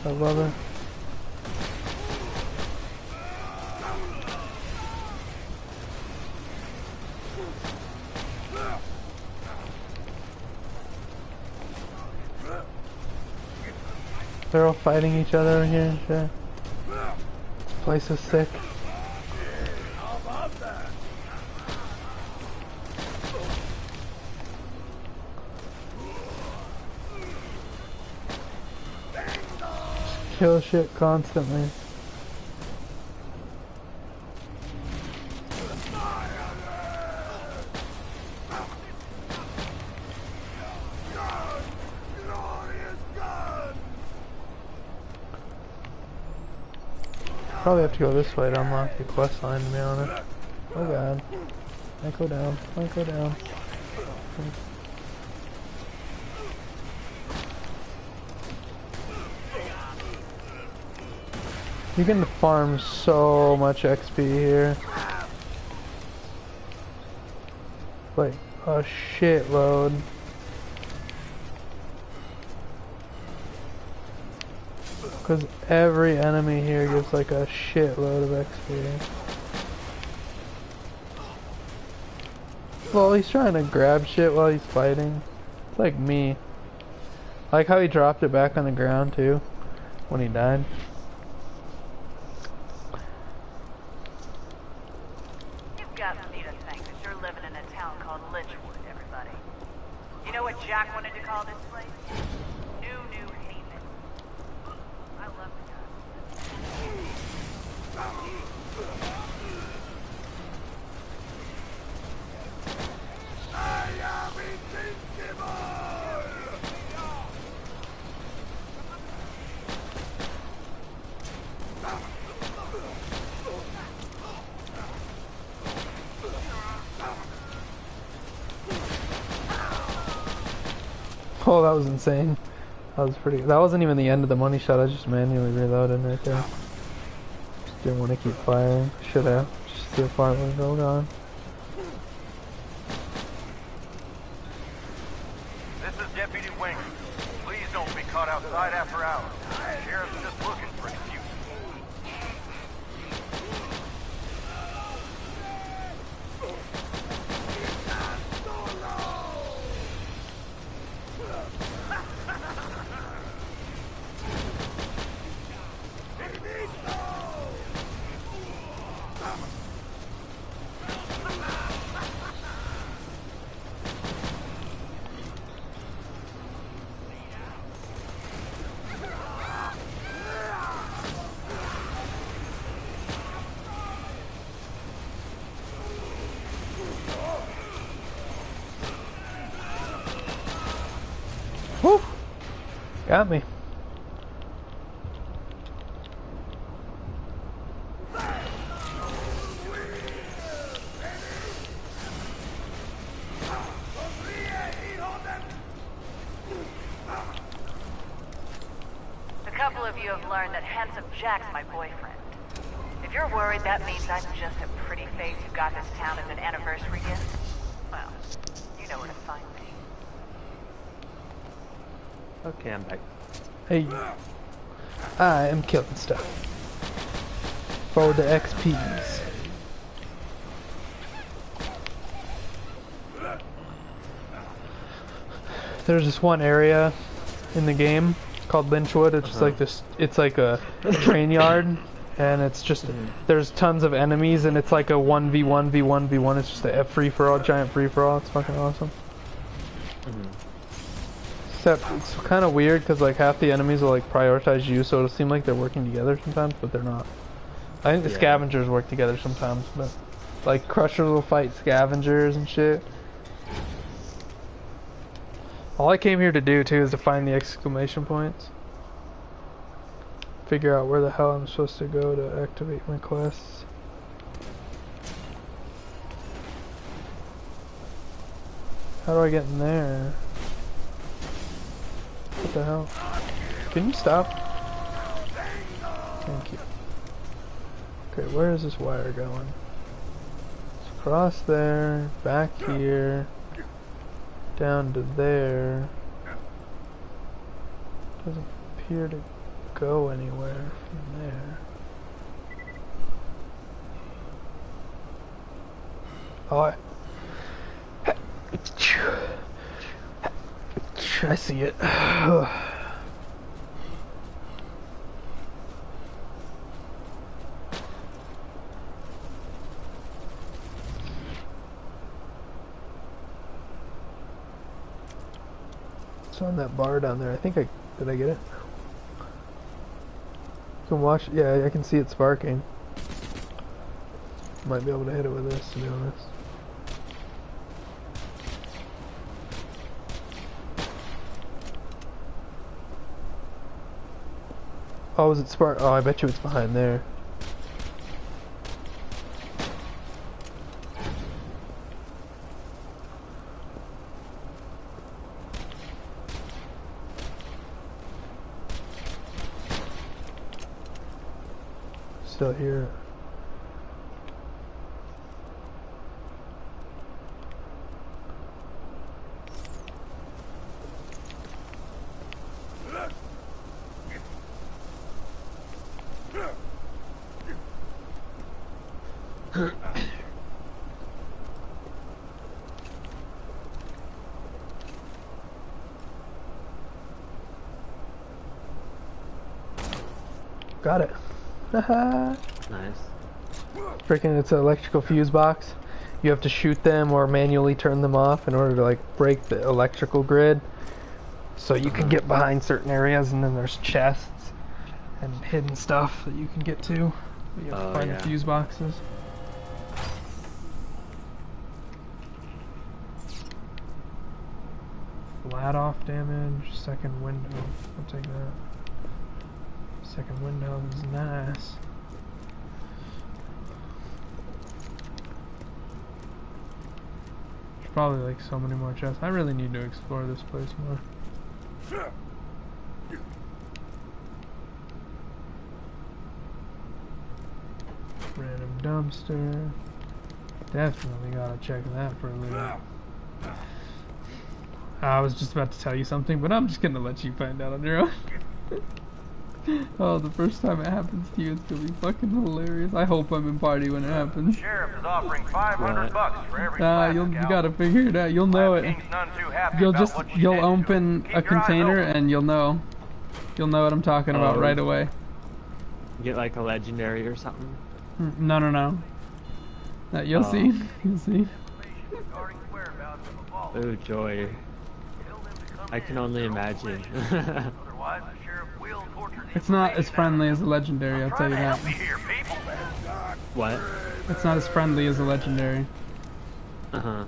I love it. They're all fighting each other in here and shit. This place is sick. Kill shit constantly. Probably have to go this way to unlock the quest line, to be honest. Oh god. Might go down. Might go down. You can farm so much XP here. Wait, a shitload. Because every enemy here gives like a shitload of XP. Well, he's trying to grab shit while he's fighting. It's like me. I like how he dropped it back on the ground too, when he died. You've got me to thank that you're living in a town called Litchwood, everybody. You know what Jack wanted to call this place? New Haven. I love the guy. Oh, that was insane. That was pretty. That wasn't even the end of the money shot. I just manually reloaded right there. Just didn't want to keep firing. Should have. Just see how far it would go on. This is Deputy Wing. Please don't be caught outside after hours. The sheriff's just looking for excuses. Whew! Got me. A couple of you have learned that Handsome Jack's my boyfriend. If you're worried that means I'm just a pretty face who got this town as an anniversary gift, well, you know where to find me. Okay, I'm back. Hey. I am killing stuff. For the XPs. There's this one area in the game called Lynchwood. It's just like this. It's like a train yard, and it's just there's tons of enemies, and it's like a 1v1v1v1. It's just a free for all, giant free for all. It's fucking awesome. Except it's kind of weird because like half the enemies will like prioritize you, so it'll seem like they're working together sometimes, but they're not. I think the scavengers work together sometimes, but like crushers will fight scavengers and shit. All I came here to do too is to find the exclamation points. Figure out where the hell I'm supposed to go to activate my quests. How do I get in there? What the hell? Can you stop? Thank you. Okay, where is this wire going? It's across there, back here, down to there. Doesn't appear to go anywhere from there. Oh, I see it. It's on that bar down there. I think did I get it? You can watch, yeah, I can see it sparking. Might be able to hit it with this, to be honest. Oh, is it spark? Oh, I bet you it's behind there. Still here. Got it. Haha. Nice. Freaking, it's an electrical fuse box. You have to shoot them or manually turn them off in order to like break the electrical grid. So you can get behind certain areas, and then there's chests and hidden stuff that you can get to. You have to find the fuse boxes. Flat off damage, second window. I'll take that. Second window is nice. There's probably like so many more chests. I really need to explore this place more. Random dumpster. Definitely gotta check that for a little. I was just about to tell you something, but I'm just gonna let you find out on your own. Oh, the first time it happens to you, it's gonna be fucking hilarious. I hope I'm in party when it happens. Sheriff is offering $500 for every you gotta figure it out. You'll know it. You'll open a container and you'll know. You'll know what I'm talking about right away. Get like a legendary or something. No. You'll see. You'll see. Oh joy. I can only imagine. It's not as friendly as a legendary, I'll tell you that. What? It's not as friendly as a legendary. Uh-huh.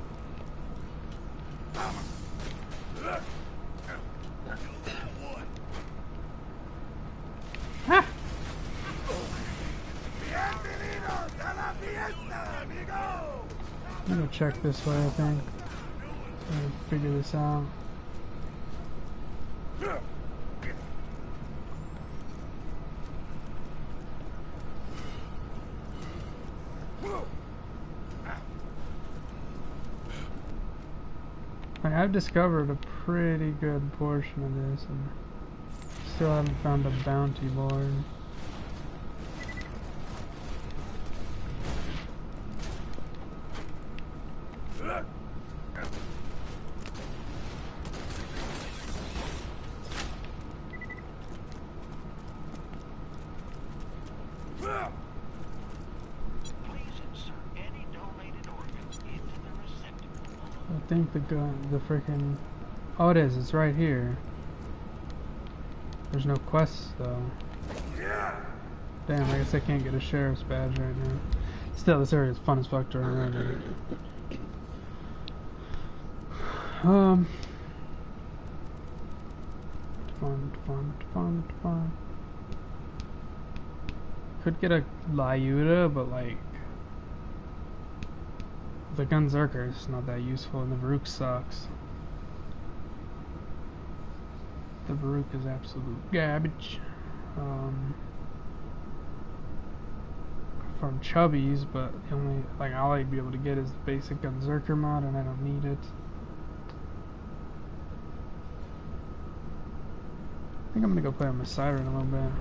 Ah! I'm gonna check this way, I think. I'm gonna figure this out. I've discovered a pretty good portion of this and still haven't found a bounty board. I think the freaking... Oh, it is. It's right here. There's no quests, though. Damn, I guess I can't get a sheriff's badge right now. Still, this area is fun as fuck to run around in. Fun. Could get a Lyuda, but like... The Gunzerker is not that useful, and the Varuk sucks. The Varuk is absolute garbage. From Chubbies, but the only, like, all I'd be able to get is the basic Gunzerker mod, and I don't need it. I think I'm gonna go play on my Siren a little bit.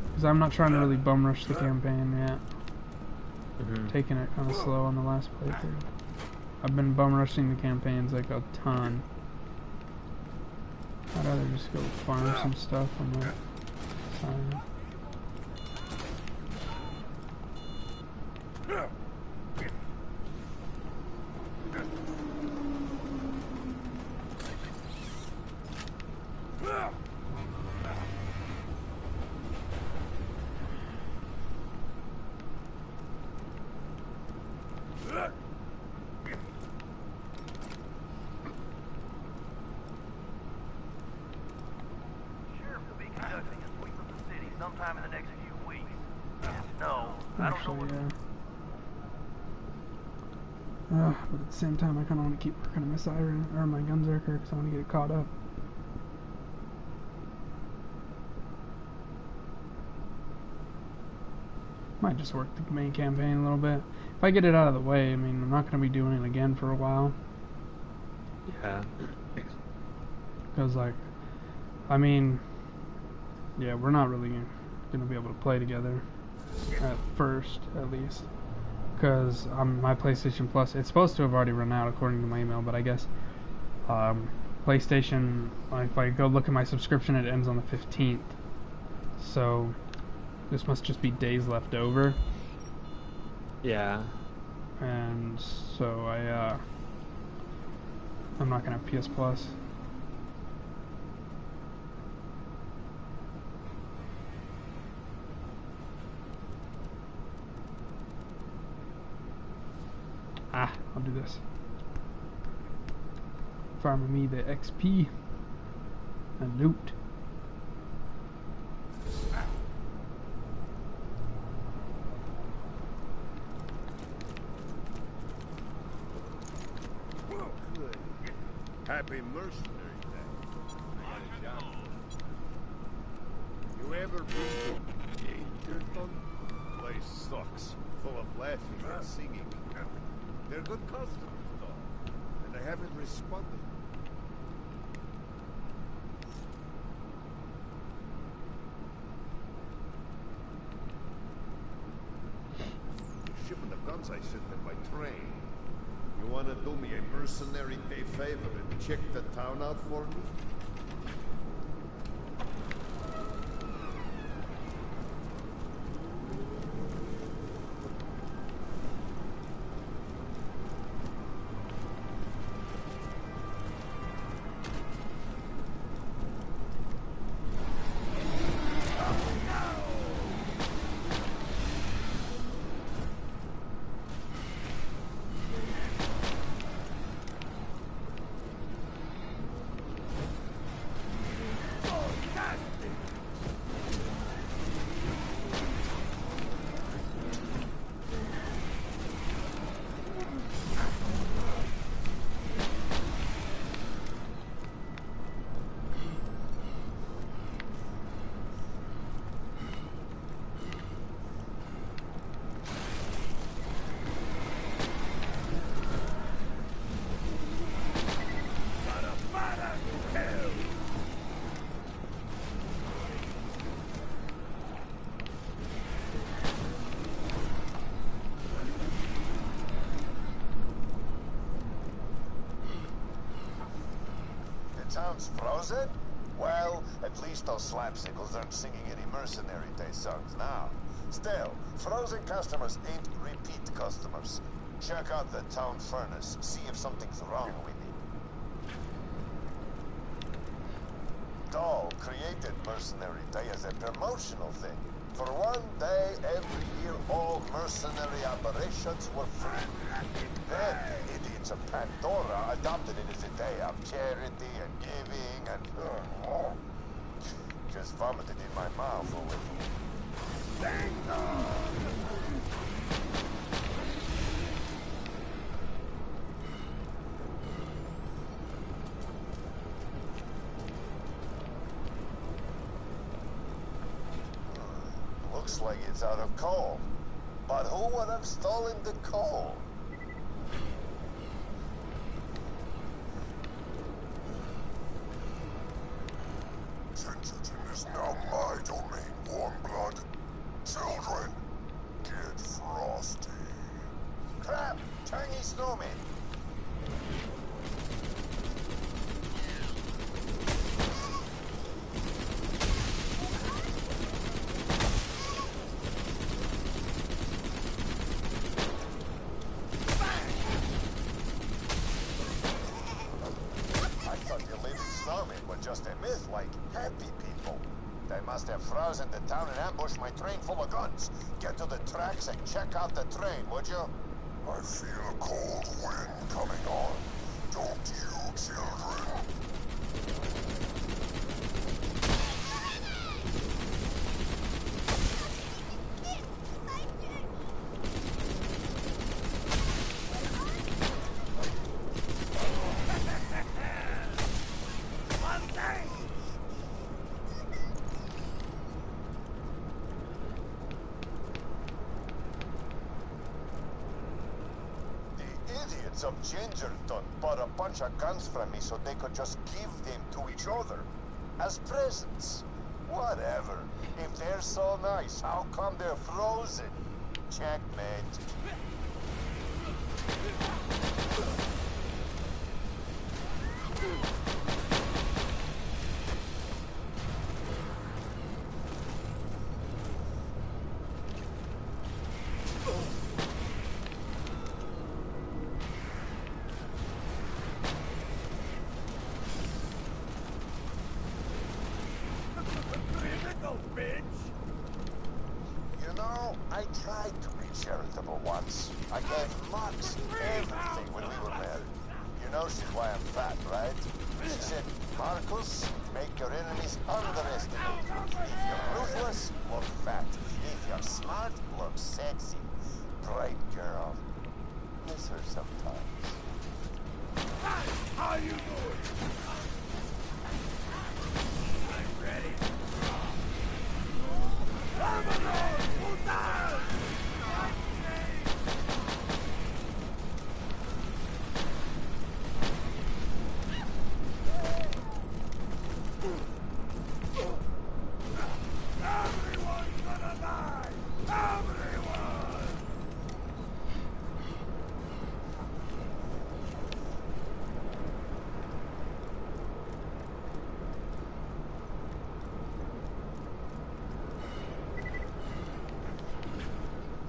Because I'm not trying to really bum rush the campaign yet. Taking it kind of slow on the last playthrough. I've been bum rushing the campaigns like a ton. I'd rather just go farm some stuff on the side. Sometime in the next few weeks. No, I don't know what... But at the same time, I kind of want to keep working on my Siren, or my Gunzerker, because I want to get it caught up. Might just work the main campaign a little bit. If I get it out of the way, I mean, I'm not going to be doing it again for a while. Yeah. Because, like, I mean... Yeah, we're not really gonna be able to play together at first, at least, because my PlayStation Plus, it's supposed to have already run out according to my email, but I guess PlayStation, if I go look at my subscription, it ends on the 15th, so this must just be days left over. Yeah. And so I'm not gonna have PS Plus. I'll do this. Farming me the XP and loot. Good. Happy Mercenary Day. I got a job. You ever been to Gunzerker? Place sucks. Full of laughing and singing. They're good customers, though. And they haven't responded. Shipment of guns I sent them by train. You wanna do me a mercenary day favor and check the town out for me? Town's frozen? Well, at least those slapsickles aren't singing any Mercenary Day songs now. Still, frozen customers ain't repeat customers. Check out the town furnace, see if something's wrong with it. Dahl created Mercenary Day as a promotional thing. For one day every year, all mercenary operations were free. Then the idiots of Pandora adopted it as a day of charity and giving and... just vomited in my mouth over it. Looks like it's out of coal. But who would have stolen the coal? Gunzerker is now my domain, warm blood. Children, get frosty. Crap! Tiny snowman! Just a myth, like happy people. They must have frozen the town and ambushed my train full of guns. Get to the tracks and check out the train, would you? I feel a cold wind coming on. Don't you, children? Of Gunzerker bought a bunch of guns from me so they could just give them to each other as presents. Whatever. If they're so nice, how come they're frozen? Checkmate. You know, I tried to be charitable once. I gave Max everything when we were married. You know she's why I'm fat, right? She said, Marcus, make your enemies underestimate you. If you're ruthless, look fat. If you're smart, look sexy. Great girl. Miss her sometimes. How you doing? I'm ready. Everyone's gonna die! Everyone!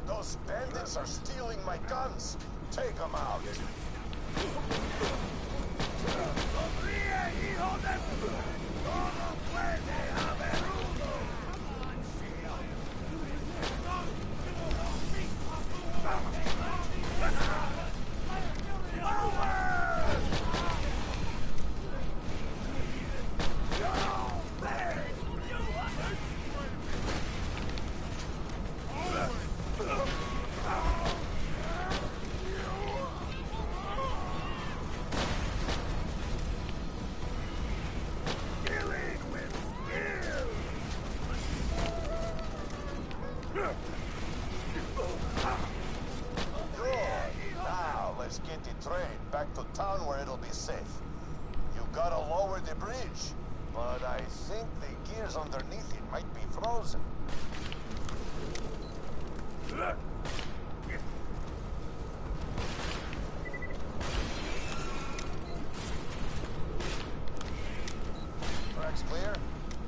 Those bandits are stealing my guns. Take them out. ¡Sonríe, hijo de... ¡Todo puede haber uno! Now, let's get the train back to town where it'll be safe. You gotta lower the bridge, but I think the gears underneath it might be frozen. Tracks clear?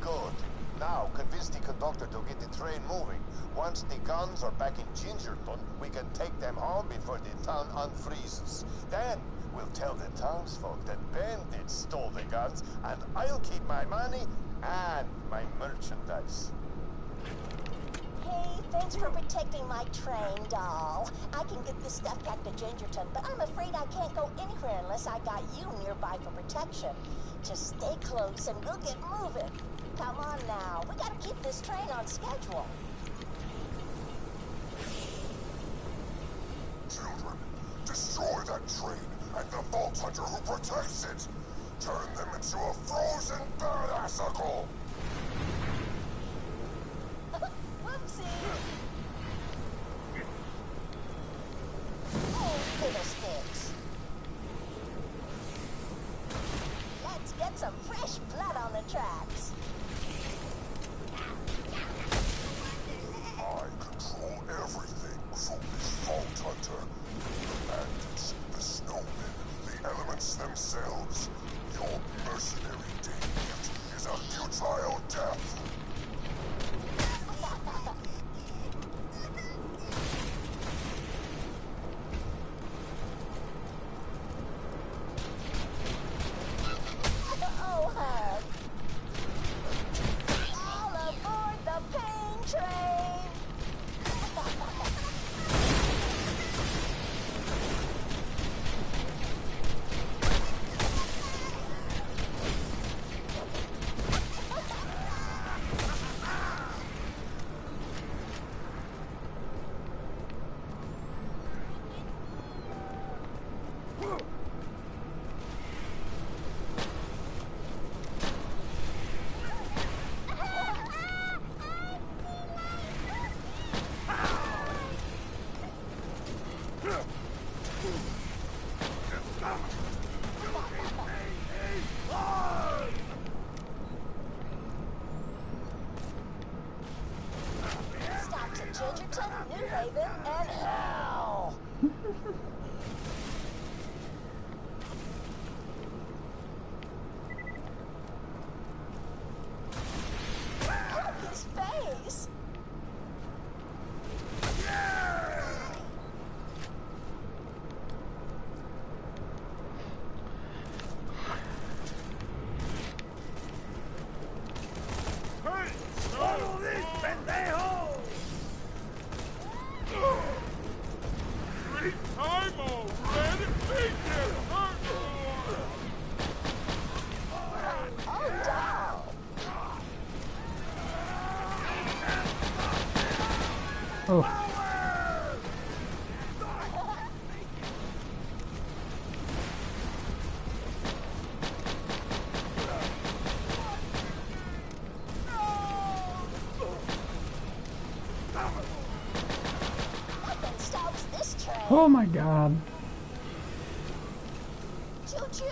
Good. Now, convince the conductor to get the train moving. Once the guns are back in Gingerton, we can take them home before the town unfreezes. Then, we'll tell the townsfolk that bandits stole the guns, and I'll keep my money and my merchandise. Hey, thanks for protecting my train, doll. I can get this stuff back to Gingerton, but I'm afraid I can't go anywhere unless I got you nearby for protection. Just stay close and we'll get moving. Come on now, we gotta keep this train on schedule. Children, destroy that train and the Vault Hunter who protects it. Turn them into a frozen badassicle. Whoopsie! Oh, fiddlesticks. Let's get some fresh blood on the tracks. Oh my god. Choo-choo!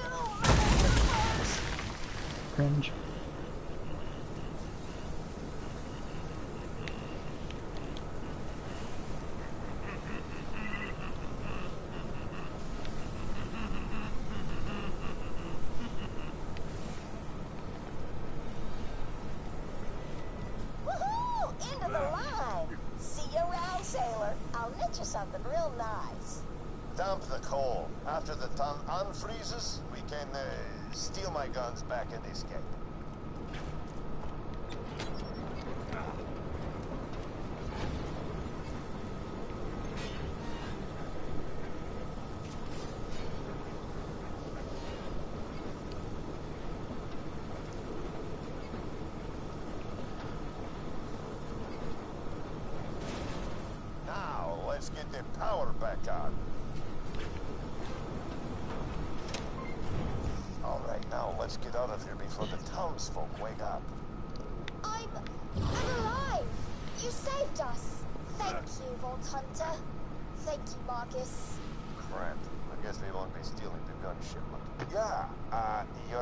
Cringe. Woohoo! End of the line. See you around, sailor. I'll knit you something real nice. Dump the coal. After the ton unfreezes, we can steal my guns back and escape. Now, let's get the power back on. Alright, now let's get out of here before the townsfolk wake up. I'm alive! You saved us! Thank you, Vault Hunter. Thank you, Marcus. Crap. I guess we won't be stealing the gun shipment. Yeah, you're